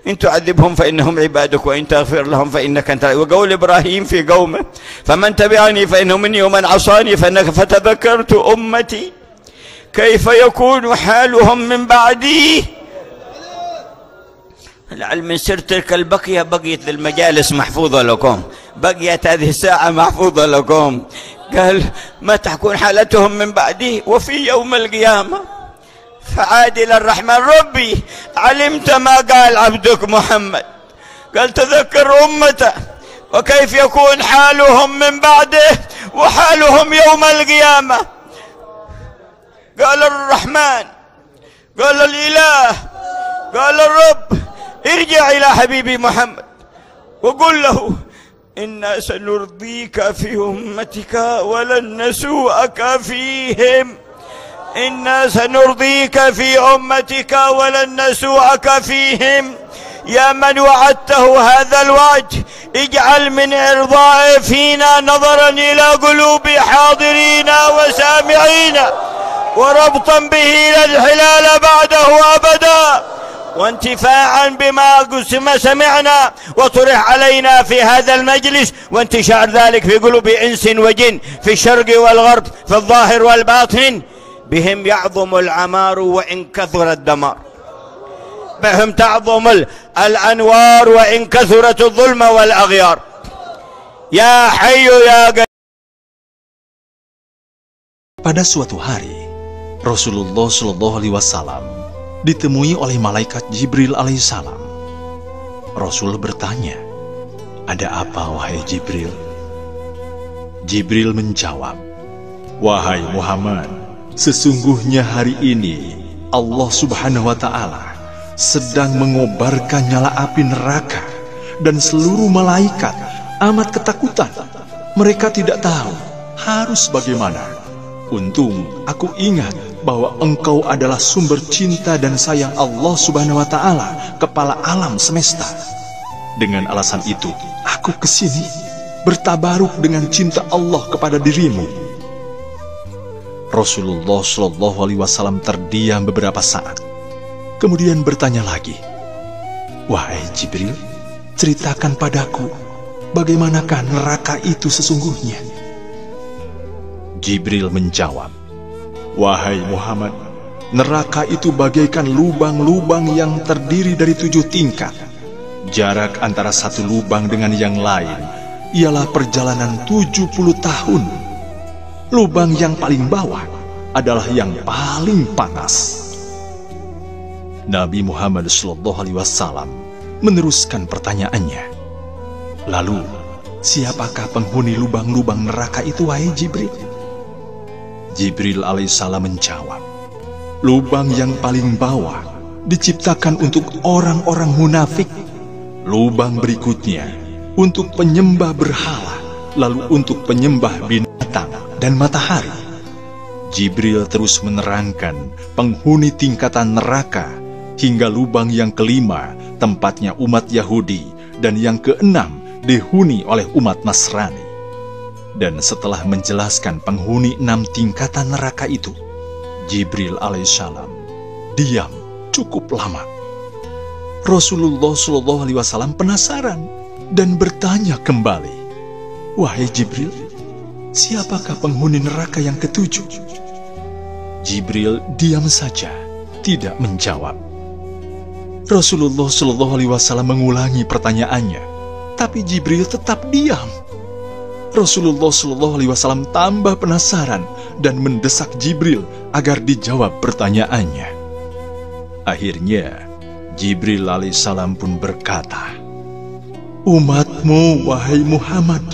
[SPEAKER 3] إن تعذبهم فإنهم عبادك وإن تغفر لهم فإنك أنت. وقول إبراهيم في قومه: فمن تبعني فإنه مني ومن عصاني فإنك. فتذكرت أمتي كيف يكون حالهم من بعدي. لعل من سر تلك البقية بقيت المجالس محفوظة لكم، بقيت هذه الساعة محفوظة لكم. قال: ما تكون حالتهم من بعدي وفي يوم القيامة فعادل الرحمن ربي علمت ما قال عبدك محمد. قال: تذكر أمته وكيف يكون حالهم من بعده وحالهم يوم القيامة. قال الرحمن، قال الإله، قال الرب: ارجع إلى حبيبي محمد وقل له: إنا سنرضيك في أمتك ولن نسوءك فيهم. إنا سنرضيك في أمتك ولن نسوءك فيهم. يا من وعدته هذا الوعد اجعل من إرضائه فينا نظرا إلى قلوب حاضرين وسامعين وربطا به الحلال بعده أبدا وانتفاعا بما سمعنا وطرح علينا في هذا المجلس وانتشار ذلك في قلوب إنس وجن في الشرق والغرب في الظاهر والباطن. بهم يعظم العمار وإن كثر الدمار، بهم تعظم الأنوار وإن كثرت الظلم والأغيار. يا حي يا قيوم.
[SPEAKER 4] Pada suatu hari, Rasulullah Shallallahu Alaihi Wasallam ditemui oleh malaikat Jibril alaihissalam. Rasul bertanya, "Ada apa wahai Jibril?" Jibril menjawab, "Wahai Muhammad, sesungguhnya hari ini Allah Subhanahu wa Ta'ala sedang mengobarkan nyala api neraka dan seluruh malaikat amat ketakutan. Mereka tidak tahu harus bagaimana. Untung aku ingat bahwa engkau adalah sumber cinta dan sayang Allah Subhanahu wa Ta'ala, kepala alam semesta. Dengan alasan itu aku kesini bertabaruk dengan cinta Allah kepada dirimu." Rasulullah Shallallahu Alaihi Wasallam terdiam beberapa saat, kemudian bertanya lagi, "Wahai Jibril, ceritakan padaku, bagaimanakah neraka itu sesungguhnya?" Jibril menjawab, "Wahai Muhammad, neraka itu bagaikan lubang-lubang yang terdiri dari 7 tingkat. Jarak antara satu lubang dengan yang lain ialah perjalanan 70 tahun. Lubang yang paling bawah adalah yang paling panas." Nabi Muhammad SAW meneruskan pertanyaannya, "Lalu, siapakah penghuni lubang-lubang neraka itu, wahai Jibril?" Jibril alaihissalam menjawab, "Lubang yang paling bawah diciptakan untuk orang-orang munafik. Lubang berikutnya untuk penyembah berhala, lalu untuk penyembah binatang dan matahari." Jibril terus menerangkan penghuni tingkatan neraka hingga lubang yang kelima tempatnya umat Yahudi dan yang keenam dihuni oleh umat Nasrani. Dan setelah menjelaskan penghuni 6 tingkatan neraka itu, Jibril alaihissalam diam cukup lama. Rasulullah SAW penasaran dan bertanya kembali, "Wahai Jibril, siapakah penghuni neraka yang ke-7?" Jibril diam saja, tidak menjawab. Rasulullah SAW mengulangi pertanyaannya, tapi Jibril tetap diam. Rasulullah SAW tambah penasaran dan mendesak Jibril agar dijawab pertanyaannya. Akhirnya, Jibril alaihissalam pun berkata, "Umatmu, wahai Muhammad,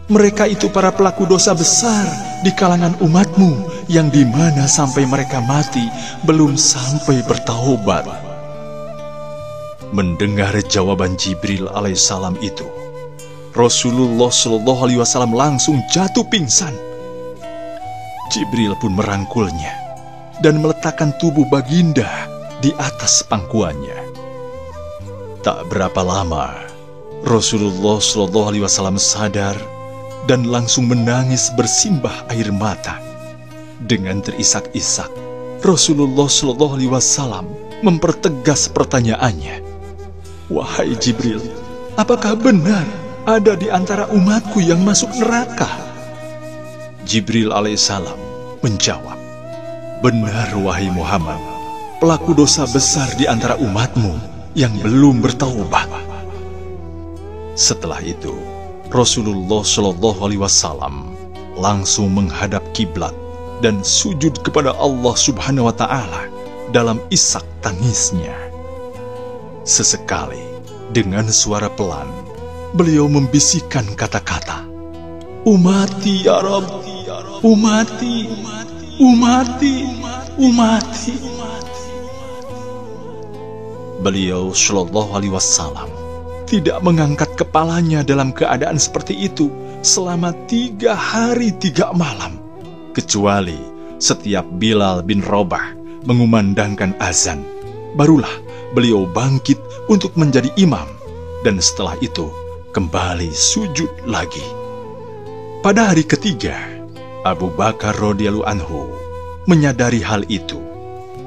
[SPEAKER 4] mereka itu para pelaku dosa besar di kalangan umatmu, yang dimana sampai mereka mati belum sampai bertaubat." Mendengar jawaban Jibril alaihissalam itu, Rasulullah SAW langsung jatuh pingsan. Jibril pun merangkulnya dan meletakkan tubuh baginda di atas pangkuannya. Tak berapa lama, Rasulullah SAW sadar dan langsung menangis bersimbah air mata. Dengan terisak-isak, Rasulullah SAW mempertegas pertanyaannya, "Wahai Jibril, apakah benar ada di antara umatku yang masuk neraka?" Jibril alaihissalam menjawab, "Benar wahai Muhammad, pelaku dosa besar di antara umatmu yang belum bertaubat." Setelah itu, Rasulullah SAW langsung menghadap kiblat dan sujud kepada Allah Subhanahu wa Ta'ala dalam isak tangisnya. Sesekali, dengan suara pelan, beliau membisikkan kata-kata, "Umati ya Rabb, umati, umati, umati." Beliau Shallallahu Alaihi Wasallam tidak mengangkat kepalanya dalam keadaan seperti itu selama 3 hari 3 malam, kecuali setiap Bilal bin Rabah mengumandangkan azan, barulah beliau bangkit untuk menjadi imam, dan setelah itu kembali sujud lagi. Pada hari ketiga, Abu Bakar radhiyallahu anhu menyadari hal itu.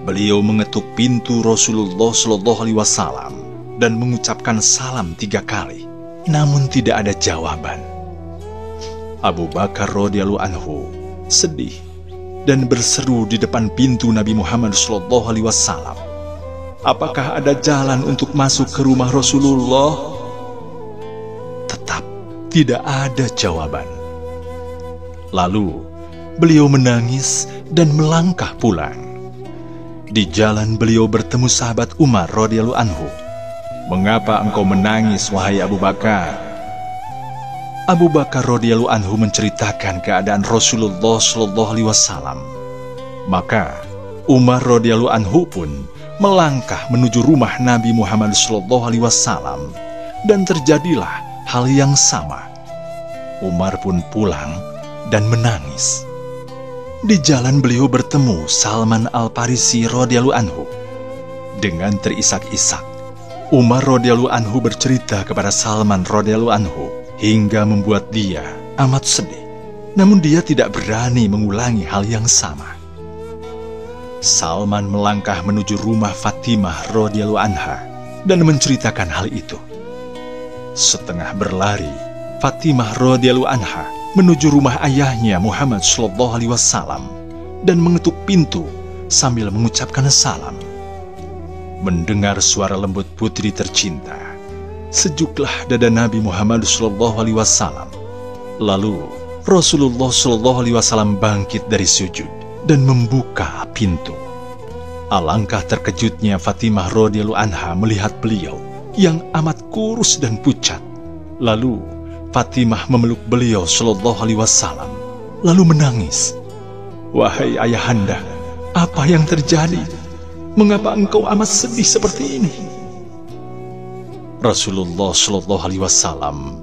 [SPEAKER 4] Beliau mengetuk pintu Rasulullah SAW dan mengucapkan salam 3 kali, namun tidak ada jawaban. Abu Bakar radhiyallahu anhu sedih dan berseru di depan pintu Nabi Muhammad SAW, "Apakah ada jalan untuk masuk ke rumah Rasulullah?" Tetap tidak ada jawaban. Lalu beliau menangis dan melangkah pulang. Di jalan beliau bertemu sahabat Umar radhiyallahu anhu. "Mengapa engkau menangis, wahai Abu Bakar?" Abu Bakar radhiyallahu anhu menceritakan keadaan Rasulullah SAW. Maka Umar radhiyallahu anhu pun melangkah menuju rumah Nabi Muhammad SAW, dan terjadilah hal yang sama. Umar pun pulang dan menangis. Di jalan beliau bertemu Salman Al-Farisi radhiyallahu anhu. Dengan terisak-isak, Umar radhiyallahu anhu bercerita kepada Salman radhiyallahu anhu hingga membuat dia amat sedih. namun dia tidak berani mengulangi hal yang sama. Salman melangkah menuju rumah Fatimah radhiyallahu anha dan menceritakan hal itu. Setengah berlari, Fatimah radhiyallahu anha menuju rumah ayahnya Muhammad sallallahu alaihi wasallam dan mengetuk pintu sambil mengucapkan salam. Mendengar suara lembut putri tercinta, sejuklah dada Nabi Muhammad sallallahu alaihi wasallam. Lalu Rasulullah sallallahu alaihi wasallam bangkit dari sujud dan membuka pintu. Alangkah terkejutnya Fatimah radhiyallahu anha melihat beliau yang amat kurus dan pucat. Lalu Fatimah memeluk beliau sallallahu alaihi wasallam lalu menangis. "Wahai ayahanda, apa yang terjadi? Mengapa engkau amat sedih seperti ini?" Rasulullah sallallahu alaihi wasallam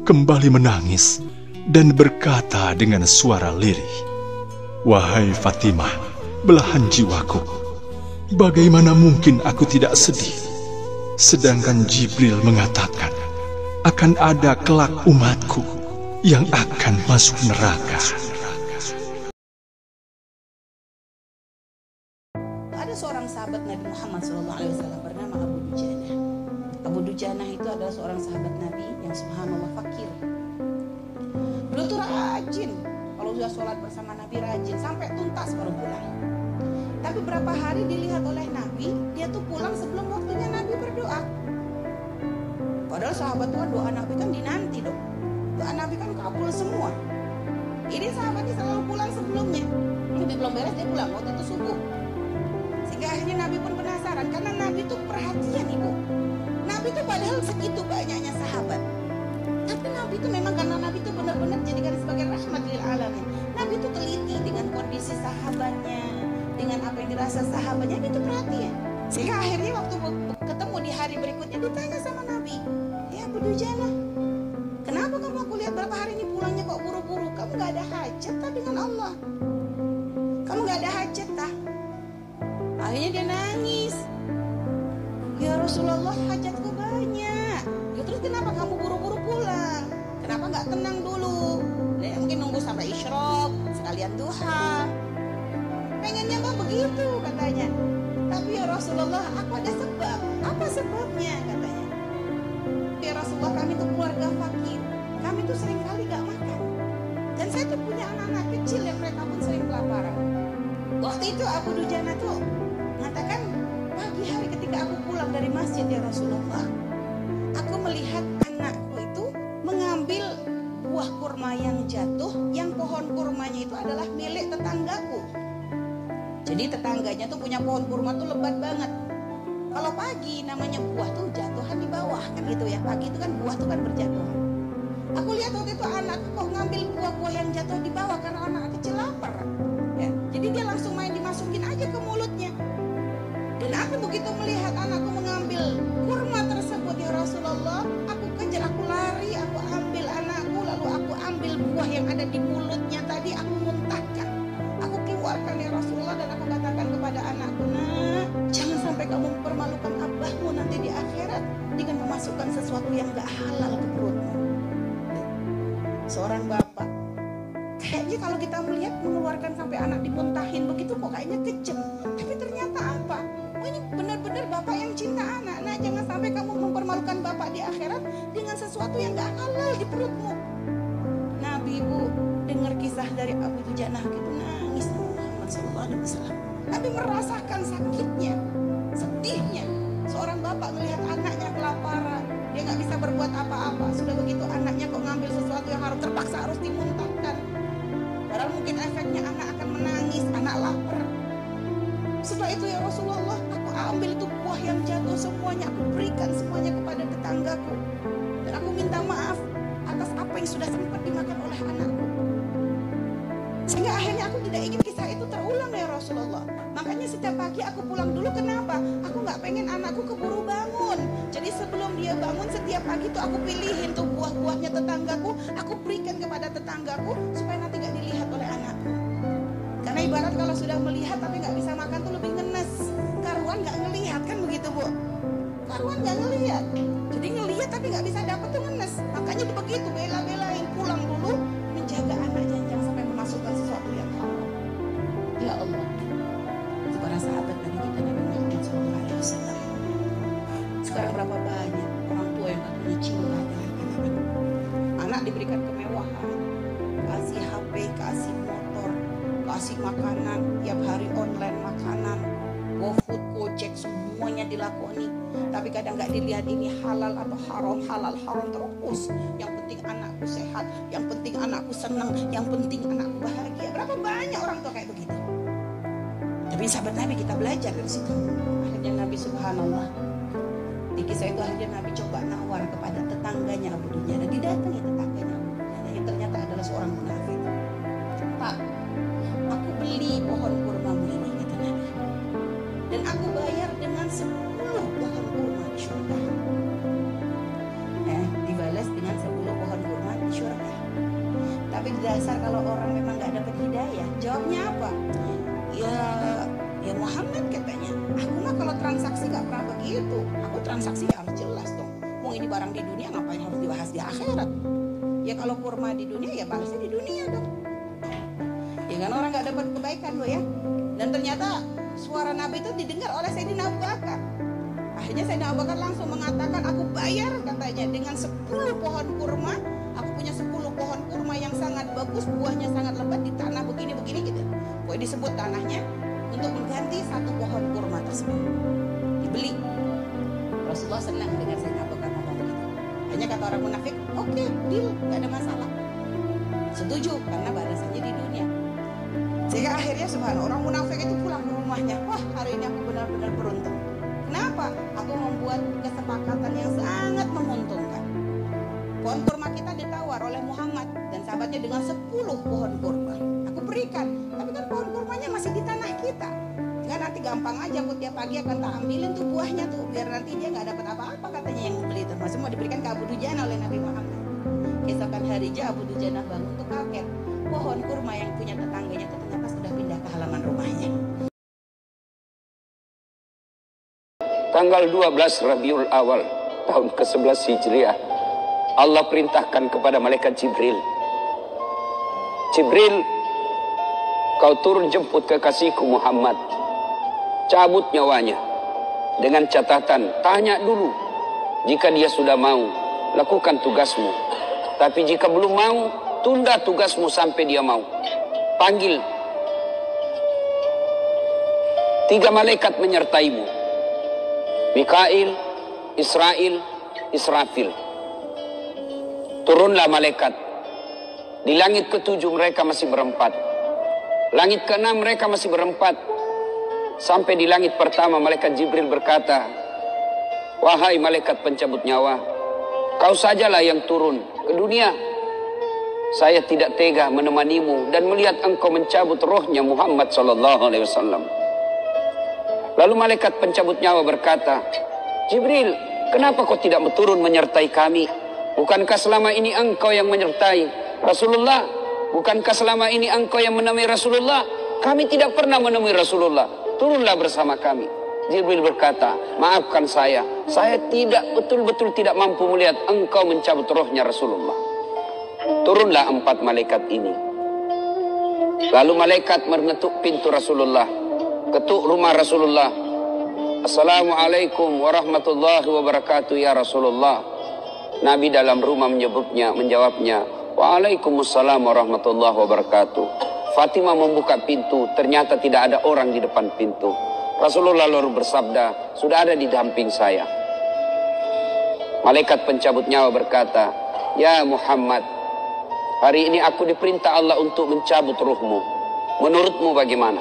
[SPEAKER 4] kembali menangis dan berkata dengan suara lirih, "Wahai Fatimah, belahan jiwaku, bagaimana mungkin aku tidak sedih? Sedangkan Jibril mengatakan akan ada kelak umatku yang akan masuk neraka."
[SPEAKER 5] Ada seorang sahabat Nabi Muhammad SAW bernama Abu Dujanah. Abu Dujanah itu adalah seorang sahabat Nabi yang subhanallah fakir. Beliau tuh rajin, kalau sudah sholat bersama Nabi rajin sampai tuntas baru pulang. Tapi berapa hari dilihat oleh Nabi, dia tuh pulang sebelum waktunya Nabi berdoa. Padahal sahabat Tuhan doa Nabi kan dinanti dong. Doa Nabi kan kabul semua. Ini sahabatnya selalu pulang sebelumnya. Nabi belum beres dia pulang waktu itu subuh. Sehingga akhirnya Nabi pun penasaran karena Nabi tuh perhatian ibu. Nabi tuh padahal segitu banyaknya sahabat. Tapi Nabi itu memang karena Nabi itu benar-benar jadikan sebagai rahmat lil alamin. Nabi itu teliti dengan kondisi sahabatnya, dengan apa yang dirasa sahabatnya, Nabi itu perhatian. Sehingga akhirnya waktu ketemu di hari berikutnya ditanya sama Nabi, "Ya Abu Dujanah, kenapa kamu aku lihat berapa hari ini pulangnya kok buru-buru? Kamu gak ada hajat tak dengan Allah? Kamu gak ada hajat tak?" Akhirnya dia nangis. "Ya Rasulullah, hajatku banyak." "Ya terus kenapa kamu buru-buru pulang? Kenapa gak tenang dulu? Mungkin nunggu sampai isyraq, sekalian duha." Pengennya mah begitu katanya. "Tapi ya Rasulullah, aku ada sebab." "Apa sebabnya?" katanya. "Ya Rasulullah, kami tuh keluarga fakir. Kami tuh sering kali gak makan. Dan saya tuh punya anak-anak kecil yang mereka pun sering kelaparan." Waktu itu Abu Dujanah tuh mengatakan, "Pagi hari ketika aku pulang dari masjid ya Rasulullah, aku melihat anakku itu mengambil buah kurma yang jatuh, yang pohon kurmanya itu adalah milik tetanggaku." Jadi tetangganya tuh punya pohon kurma tuh lebat banget. Kalau pagi namanya buah tuh jatuhan di bawah kan gitu ya. Pagi itu kan buah tuh kan berjatuhan. Aku lihat waktu itu anakku kok ngambil buah-buah yang jatuh di bawah karena anak kecil lapar. Ya, jadi dia langsung main dimasukin aja ke mulutnya. Dan aku begitu melihat anakku mengambil kurma tersebut ya Rasulullah, aku kejar, aku lari, aku ambil anakku, lalu aku ambil buah yang ada di mulutnya tadi, aku muntahkan. Aku keluarkan ya Rasulullah dan aku katakan kepada anakku, "Nak, jangan sampai kamu mempermalukan abahmu nanti di akhirat dengan memasukkan sesuatu yang gak halal ke perutmu." Seorang bapak, kayaknya kalau kita melihat mengeluarkan sampai anak dimuntahin begitu kok kayaknya kejam. Tapi ternyata apa? Oh, ini benar-benar bapak yang cinta anak. Nah, jangan sampai kamu mempermalukan bapak di akhirat dengan sesuatu yang gak halal di perutmu. Nabi ibu dengar kisah dari Abu Dujanah gitu, nangis Muhammad SAW. Nabi merasakan sakitnya, sedihnya. Seorang bapak melihat anaknya kelaparan, dia gak bisa berbuat apa-apa. Sudah begitu anaknya kok ngambil sesuatu yang harus terpaksa harus dimuntahkan. Padahal mungkin efeknya anak akan menangis, anak lapar. Setelah itu ya Rasulullah, aku ambil itu buah yang jatuh semuanya, aku berikan semuanya kepada tetanggaku. Dan aku minta maaf atas apa yang sudah sempat dimakan oleh anakku. Sehingga akhirnya aku tidak ingin kisah itu terulang ya Rasulullah. Makanya setiap pagi aku pulang dulu, kenapa? Aku gak pengen anakku keburu bangun. Jadi sebelum dia bangun setiap pagi tuh aku pilihin tuh buah-buahnya tetanggaku, aku berikan kepada tetanggaku supaya nanti gak dilihat oleh anakku. Karena ibarat kalau sudah melihat tapi gak bisa makan tuh lebih ngenes. Karuan gak ngelihat kan begitu Bu? Karuan gak ngelihat. Jadi ngelihat tapi gak bisa dapat tuh ngenes. Makanya begitu bela-belain pulang dulu menjaga anaknya. memasukkan sesuatu yang haram. Ya Allah, itu para sahabat Nabi kita Nabi Muhammad SAW. Sekarang berapa banyak orang tua yang gak punya cinta dengan anak-anak. Anak diberikan kemewahan, kasih HP, kasih motor, kasih makanan, tiap hari online makanan, GoFood, Gojek, semuanya dilakoni. Tapi kadang gak dilihat ini halal atau haram, halal haram terus. Yang penting anakku sehat, yang penting anakku senang, yang penting anakku bahagia. Berapa banyak orang tua kayak begitu. Tapi sahabat Nabi kita belajar dari situ. Akhirnya Nabi subhanallah, di kisah itu akhirnya Nabi coba nawar kepada tetangganya Abu Dujana. Didatangi tetangganya Abu Dujana yang ternyata adalah seorang munafik. Pak, aku beli pohon kurmamu ini, kata Nabi, dan aku bayar dengan 10 pohon kurma di surga. Dibalas dengan 10 pohon kurma di surga. Tapi di dasar kalau orang memang gak dapat hidayah, jawabnya apa? Ya Muhammad, katanya, aku mah kalau transaksi gak pernah begitu. Aku transaksi harus jelas dong. Mau ini barang di dunia, ngapain harus dibahas di akhirat? Ya kalau kurma di dunia, ya balasnya di dunia dong. Ya kan orang gak dapat kebaikan loh ya. Dan ternyata suara Nabi itu didengar oleh Sayyidina Abu Bakar. Akhirnya Sayyidina Abu Bakar langsung mengatakan, aku bayar, katanya, dengan 10 pohon kurma. Aku punya 10 pohon kurma yang sangat bagus, buahnya sangat lebat di tanah begini-begini gitu. Pokoknya disebut tanahnya untuk mengganti 1 pohon kurma tersebut. Dibeli. Rasulullah senang dengan Sayyidina Abu Bakar ngomong begitu. Hanya kata orang munafik, oke, deal, gak ada masalah. Setuju, karena balasannya di dunia. Sehingga akhirnya subhanallah, orang munafik itu pulang ke rumahnya. Wah, hari ini aku benar-benar beruntung. Kenapa? Aku membuat kesepakatan yang sangat menguntungkan. Pohon kurma kita ditawar oleh Muhammad dan sahabatnya dengan 10 pohon kurma. Aku berikan, tapi kan pohon kurmanya masih di tanah kita. Enggak, nanti gampang aja, aku tiap pagi akan tak ambilin tuh buahnya tuh, biar nanti dia nggak dapat apa-apa, katanya yang beli itu. Masih mau diberikan ke Abu Dujana oleh Nabi Muhammad. Keesokan harinya Abu Dujana bangun tuh kaget. Pohon kurma yang punya tetangganya itu ternyata sudah pindah ke halaman rumahnya.
[SPEAKER 6] Tanggal 12 Rabiul Awal tahun ke-11 Hijriah, Allah perintahkan kepada malaikat Jibril, Jibril, kau turun jemput kekasihku Muhammad, cabut nyawanya, dengan catatan, tanya dulu, jika dia sudah mau, lakukan tugasmu, tapi jika belum mau, tunda tugasmu sampai dia mau. Panggil 3 malaikat menyertaimu, Mikail, Israel, Israfil. Turunlah malaikat. Di langit ke-7 mereka masih berempat. Langit ke-6 mereka masih berempat. Sampai di langit pertama malaikat Jibril berkata, wahai malaikat pencabut nyawa, kau sajalah yang turun ke dunia. Saya tidak tega menemanimu dan melihat engkau mencabut rohnya Muhammad SAW. Lalu malaikat pencabut nyawa berkata, Jibril, kenapa kau tidak turun menyertai kami? Bukankah selama ini engkau yang menyertai Rasulullah? Bukankah selama ini engkau yang menemui Rasulullah? Kami tidak pernah menemui Rasulullah. Turunlah bersama kami. Jibril berkata, maafkan saya tidak betul-betul tidak mampu melihat engkau mencabut rohnya Rasulullah. Turunlah 4 malaikat ini. Lalu malaikat mengetuk pintu Rasulullah, ketuk rumah Rasulullah. Assalamualaikum warahmatullahi wabarakatuh ya Rasulullah. Nabi dalam rumah menjawabnya, Waalaikumsalam warahmatullahi wabarakatuh. Fatimah membuka pintu, ternyata tidak ada orang di depan pintu. Rasulullah lalu bersabda, sudah ada di samping saya. Malaikat pencabut nyawa berkata, ya Muhammad, hari ini aku diperintah Allah untuk mencabut ruhmu. Menurutmu bagaimana?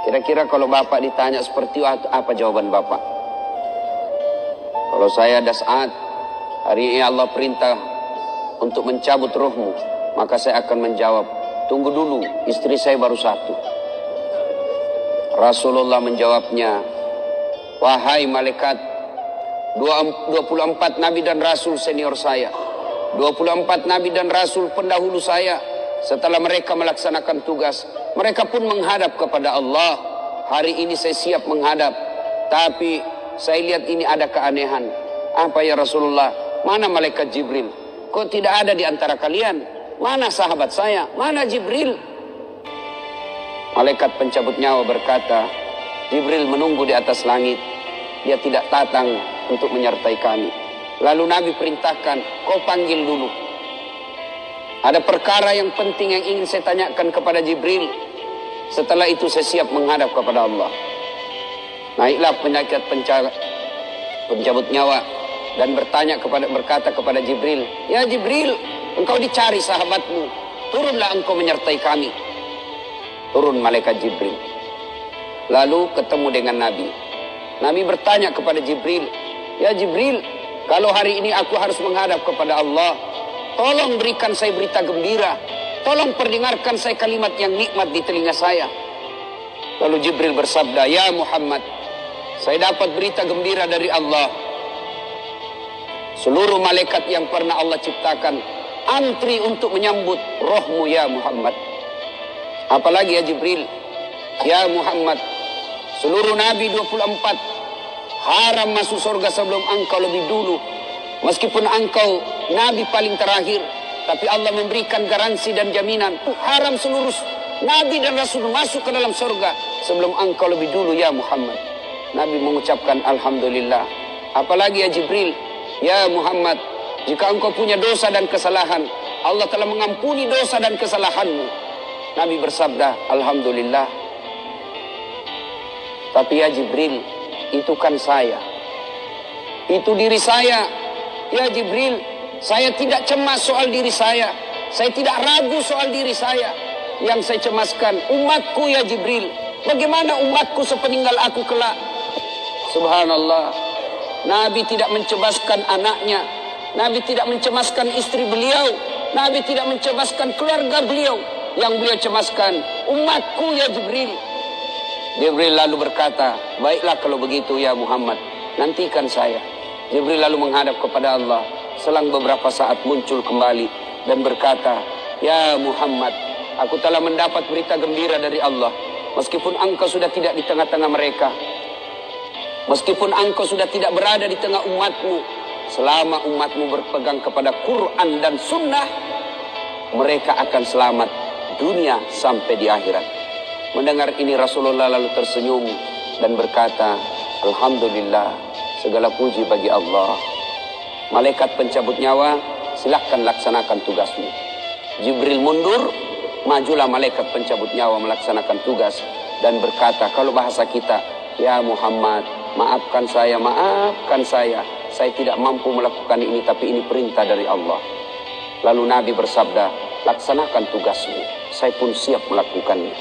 [SPEAKER 6] Kira-kira kalau Bapak ditanya seperti itu, apa jawaban Bapak? Kalau saya ada saat, hari ini Allah perintah untuk mencabut ruhmu, maka saya akan menjawab, tunggu dulu, istri saya baru 1. Rasulullah menjawabnya, wahai malaikat, 24 Nabi dan Rasul senior saya, 24 Nabi dan Rasul pendahulu saya, setelah mereka melaksanakan tugas, mereka pun menghadap kepada Allah. Hari ini saya siap menghadap, tapi saya lihat ini ada keanehan. Apa ya Rasulullah? Mana malaikat Jibril? Kok tidak ada di antara kalian? Mana sahabat saya? Mana Jibril? Malaikat pencabut nyawa berkata, Jibril menunggu di atas langit. Dia tidak datang untuk menyertai kami. Lalu Nabi perintahkan, kau panggil dulu. Ada perkara yang penting yang ingin saya tanyakan kepada Jibril. Setelah itu saya siap menghadap kepada Allah. Naiklah malaikat pencabut nyawa dan berkata kepada Jibril, ya Jibril, engkau dicari sahabatmu, turunlah engkau menyertai kami. Turun malaikat Jibril. Lalu ketemu dengan Nabi. Nabi bertanya kepada Jibril, ya Jibril, kalau hari ini aku harus menghadap kepada Allah, tolong berikan saya berita gembira. Tolong perdengarkan saya kalimat yang nikmat di telinga saya. Lalu Jibril bersabda, ya Muhammad, saya dapat berita gembira dari Allah. Seluruh malaikat yang pernah Allah ciptakan antri untuk menyambut rohmu ya Muhammad. Apalagi ya Jibril, ya Muhammad, seluruh Nabi 24 haram masuk surga sebelum engkau lebih dulu. Meskipun engkau Nabi paling terakhir, tapi Allah memberikan garansi dan jaminan, haram seluruh Nabi dan Rasul masuk ke dalam surga sebelum engkau lebih dulu ya Muhammad. Nabi mengucapkan Alhamdulillah. Apalagi ya Jibril, ya Muhammad, jika engkau punya dosa dan kesalahan, Allah telah mengampuni dosa dan kesalahanmu. Nabi bersabda, Alhamdulillah. Tapi ya Jibril, itu kan saya. Itu diri saya. Ya Jibril, saya tidak cemas soal diri saya. Saya tidak ragu soal diri saya. Yang saya cemaskan umatku ya Jibril. Bagaimana umatku sepeninggal aku kelak? Subhanallah. Nabi tidak mencemaskan anaknya. Nabi tidak mencemaskan istri beliau. Nabi tidak mencemaskan keluarga beliau. Yang beliau cemaskan umatku ya Jibril. Jibril lalu berkata, baiklah kalau begitu ya Muhammad, nantikan saya. Jibril lalu menghadap kepada Allah. Selang beberapa saat muncul kembali dan berkata, ya Muhammad, aku telah mendapat berita gembira dari Allah. Meskipun engkau sudah tidak di tengah-tengah mereka, meskipun engkau sudah tidak berada di tengah umatmu, selama umatmu berpegang kepada Quran dan Sunnah, mereka akan selamat dunia sampai di akhirat. Mendengar ini Rasulullah lalu tersenyum dan berkata, Alhamdulillah, segala puji bagi Allah. Malaikat pencabut nyawa, silahkan laksanakan tugasmu. Jibril mundur, majulah malaikat pencabut nyawa melaksanakan tugas dan berkata, kalau bahasa kita, ya Muhammad, maafkan saya, saya tidak mampu melakukan ini, tapi ini perintah dari Allah. Lalu Nabi bersabda, laksanakan tugasmu, saya pun siap melakukannya.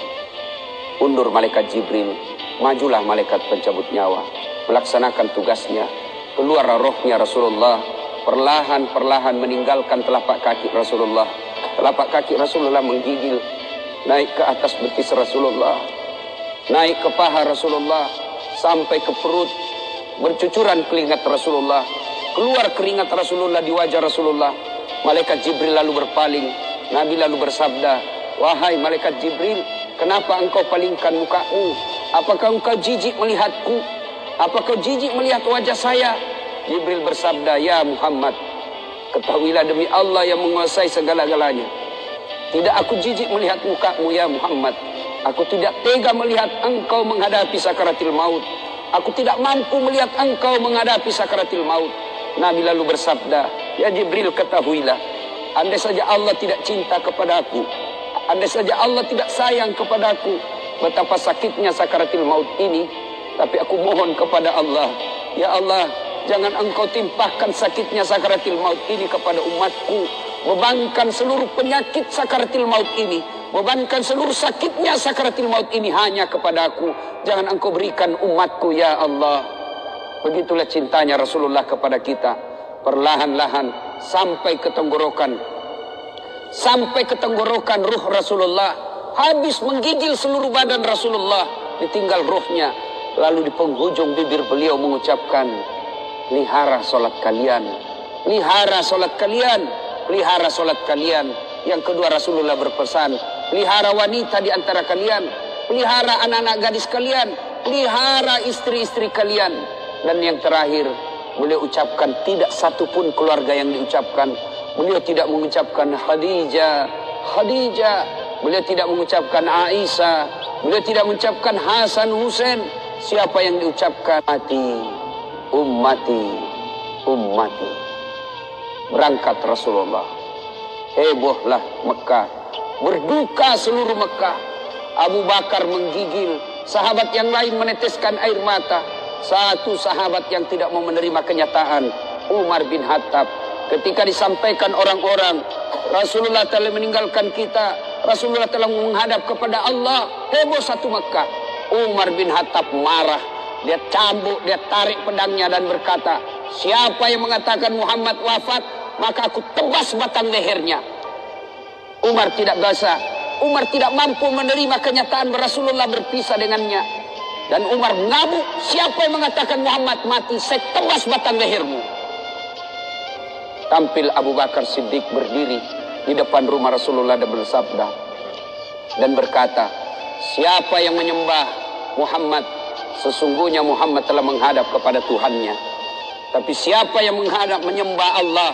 [SPEAKER 6] Undur malaikat Jibril, majulah malaikat pencabut nyawa, melaksanakan tugasnya. Keluar rohnya Rasulullah, perlahan-perlahan meninggalkan telapak kaki Rasulullah. Telapak kaki Rasulullah menggigil, naik ke atas betis Rasulullah, naik ke paha Rasulullah, sampai ke perut, bercucuran keringat Rasulullah. Keluar keringat Rasulullah di wajah Rasulullah. Malaikat Jibril lalu berpaling. Nabi lalu bersabda, wahai malaikat Jibril, kenapa engkau palingkan mukamu? Apakah engkau jijik melihatku? Apakah jijik melihat wajah saya? Jibril bersabda, ya Muhammad, ketahuilah demi Allah yang menguasai segala-galanya, tidak aku jijik melihat mukamu ya Muhammad. Aku tidak tega melihat engkau menghadapi sakaratil maut. Aku tidak mampu melihat engkau menghadapi sakaratil maut. Nabi lalu bersabda, ya Jibril, ketahuilah, andai saja Allah tidak cinta kepadaku, andai saja Allah tidak sayang kepadaku, betapa sakitnya sakaratil maut ini. Tapi aku mohon kepada Allah, ya Allah, jangan engkau timpahkan sakitnya sakaratil maut ini kepada umatku. Bebankan seluruh penyakit sakaratil maut ini, bebankan seluruh sakitnya sakaratil maut ini hanya kepadaku. Jangan engkau berikan umatku ya Allah. Begitulah cintanya Rasulullah kepada kita. Perlahan-lahan sampai ke tenggorokan. Sampai ke tenggorokan ruh Rasulullah. Habis menggigil seluruh badan Rasulullah, ditinggal ruhnya. Lalu di penghujung bibir beliau mengucapkan, pelihara solat kalian, pelihara solat kalian, pelihara solat kalian. Yang kedua Rasulullah berpesan, pelihara wanita di antara kalian, pelihara anak-anak gadis kalian, pelihara istri-istri kalian. Dan yang terakhir beliau ucapkan, tidak satu pun keluarga yang diucapkan. Beliau tidak mengucapkan Khadijah, Khadijah. Beliau tidak mengucapkan Aisyah, Beliau tidak mengucapkan Hasan Husain. Siapa yang diucapkan? Ummati, ummati, ummati. Berangkat Rasulullah. Hebohlah Mekah. Berduka seluruh Mekah. Abu Bakar menggigil. Sahabat yang lain meneteskan air mata. Satu sahabat yang tidak mau menerima kenyataan, Umar bin Khattab. Ketika disampaikan orang-orang, Rasulullah telah meninggalkan kita, Rasulullah telah menghadap kepada Allah, heboh satu Mekah. Umar bin Khattab marah. Dia cambuk, dia tarik pedangnya dan berkata, siapa yang mengatakan Muhammad wafat, maka aku tebas batang lehernya. Umar tidak biasa. Umar tidak mampu menerima kenyataan Rasulullah berpisah dengannya. Dan Umar mengamuk, siapa yang mengatakan Muhammad mati, saya tebas batang lehermu. Tampil Abu Bakar Siddiq berdiri di depan rumah Rasulullah dan bersabda dan berkata, siapa yang menyembah Muhammad, sesungguhnya Muhammad telah menghadap kepada Tuhannya. Tapi siapa yang menyembah Allah,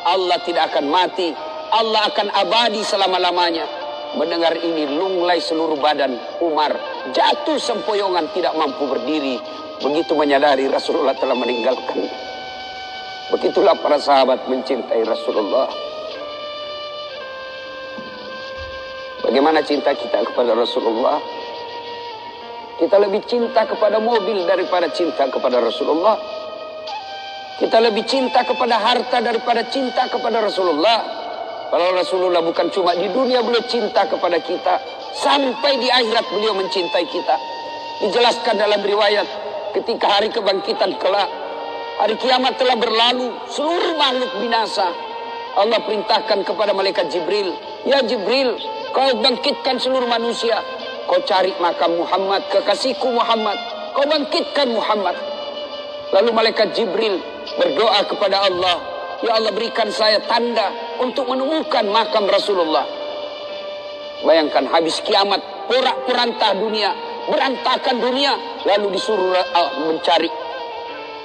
[SPEAKER 6] Allah tidak akan mati, Allah akan abadi selama-lamanya. Mendengar ini lunglai seluruh badan Umar, jatuh sempoyongan tidak mampu berdiri. Begitu menyadari Rasulullah telah meninggalkan. Begitulah para sahabat mencintai Rasulullah. Bagaimana cinta kita kepada Rasulullah? Kita lebih cinta kepada mobil daripada cinta kepada Rasulullah. Kita lebih cinta kepada harta daripada cinta kepada Rasulullah. Kalau Rasulullah bukan cuma di dunia beliau cinta kepada kita, sampai di akhirat beliau mencintai kita. Dijelaskan dalam riwayat, ketika hari kebangkitan kelak, hari kiamat telah berlalu, seluruh makhluk binasa. Allah perintahkan kepada malaikat Jibril, ya Jibril, kau bangkitkan seluruh manusia. Kau cari makam Muhammad, kekasihku Muhammad. Kau bangkitkan Muhammad. Lalu malaikat Jibril berdoa kepada Allah, ya Allah berikan saya tanda untuk menemukan makam Rasulullah. Bayangkan habis kiamat, porak-poranda dunia, berantakan dunia, lalu disuruh mencari.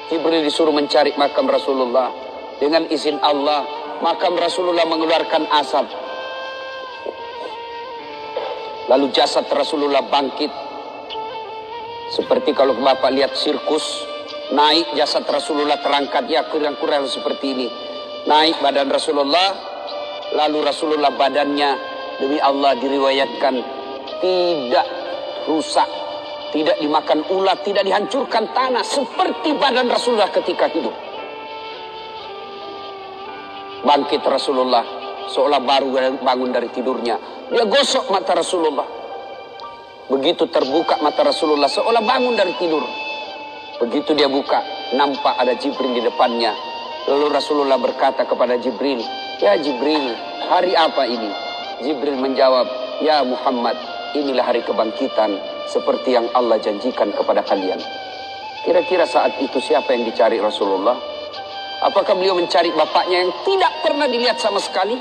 [SPEAKER 6] Jibril disuruh mencari makam Rasulullah. Dengan izin Allah, makam Rasulullah mengeluarkan asap. Lalu jasad Rasulullah bangkit. Seperti kalau Bapak lihat sirkus, naik jasad Rasulullah terangkat, ya kurang-kurang seperti ini. Naik badan Rasulullah, lalu Rasulullah badannya demi Allah diriwayatkan tidak rusak, tidak dimakan ulat, tidak dihancurkan tanah, seperti badan Rasulullah ketika hidup. Bangkit Rasulullah seolah baru bangun dari tidurnya. Dia gosok mata Rasulullah. Begitu terbuka mata Rasulullah seolah bangun dari tidur. Begitu dia buka, nampak ada Jibril di depannya. Lalu Rasulullah berkata kepada Jibril, ya Jibril, hari apa ini? Jibril menjawab, ya Muhammad, inilah hari kebangkitan seperti yang Allah janjikan kepada kalian. Kira-kira saat itu siapa yang dicari Rasulullah? Apakah beliau mencari bapaknya yang tidak pernah dilihat sama sekali?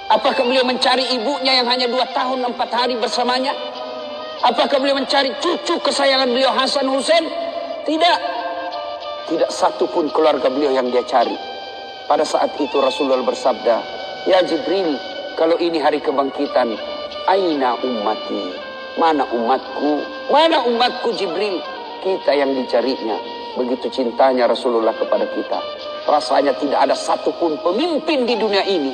[SPEAKER 6] Apakah beliau mencari ibunya yang hanya 2 tahun 4 hari bersamanya? Apakah beliau mencari cucu kesayangan beliau Hasan Husain? Tidak. Tidak satu pun keluarga beliau yang dia cari. Pada saat itu Rasulullah bersabda, ya Jibril, kalau ini hari kebangkitan, aina ummati? Mana umatku? Mana umatku Jibril? Kita yang dicarinya. Begitu cintanya Rasulullah kepada kita. Rasanya tidak ada satupun pemimpin di dunia ini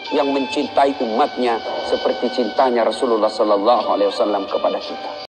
[SPEAKER 6] yang mencintai umatnya seperti cintanya Rasulullah SAW kepada kita.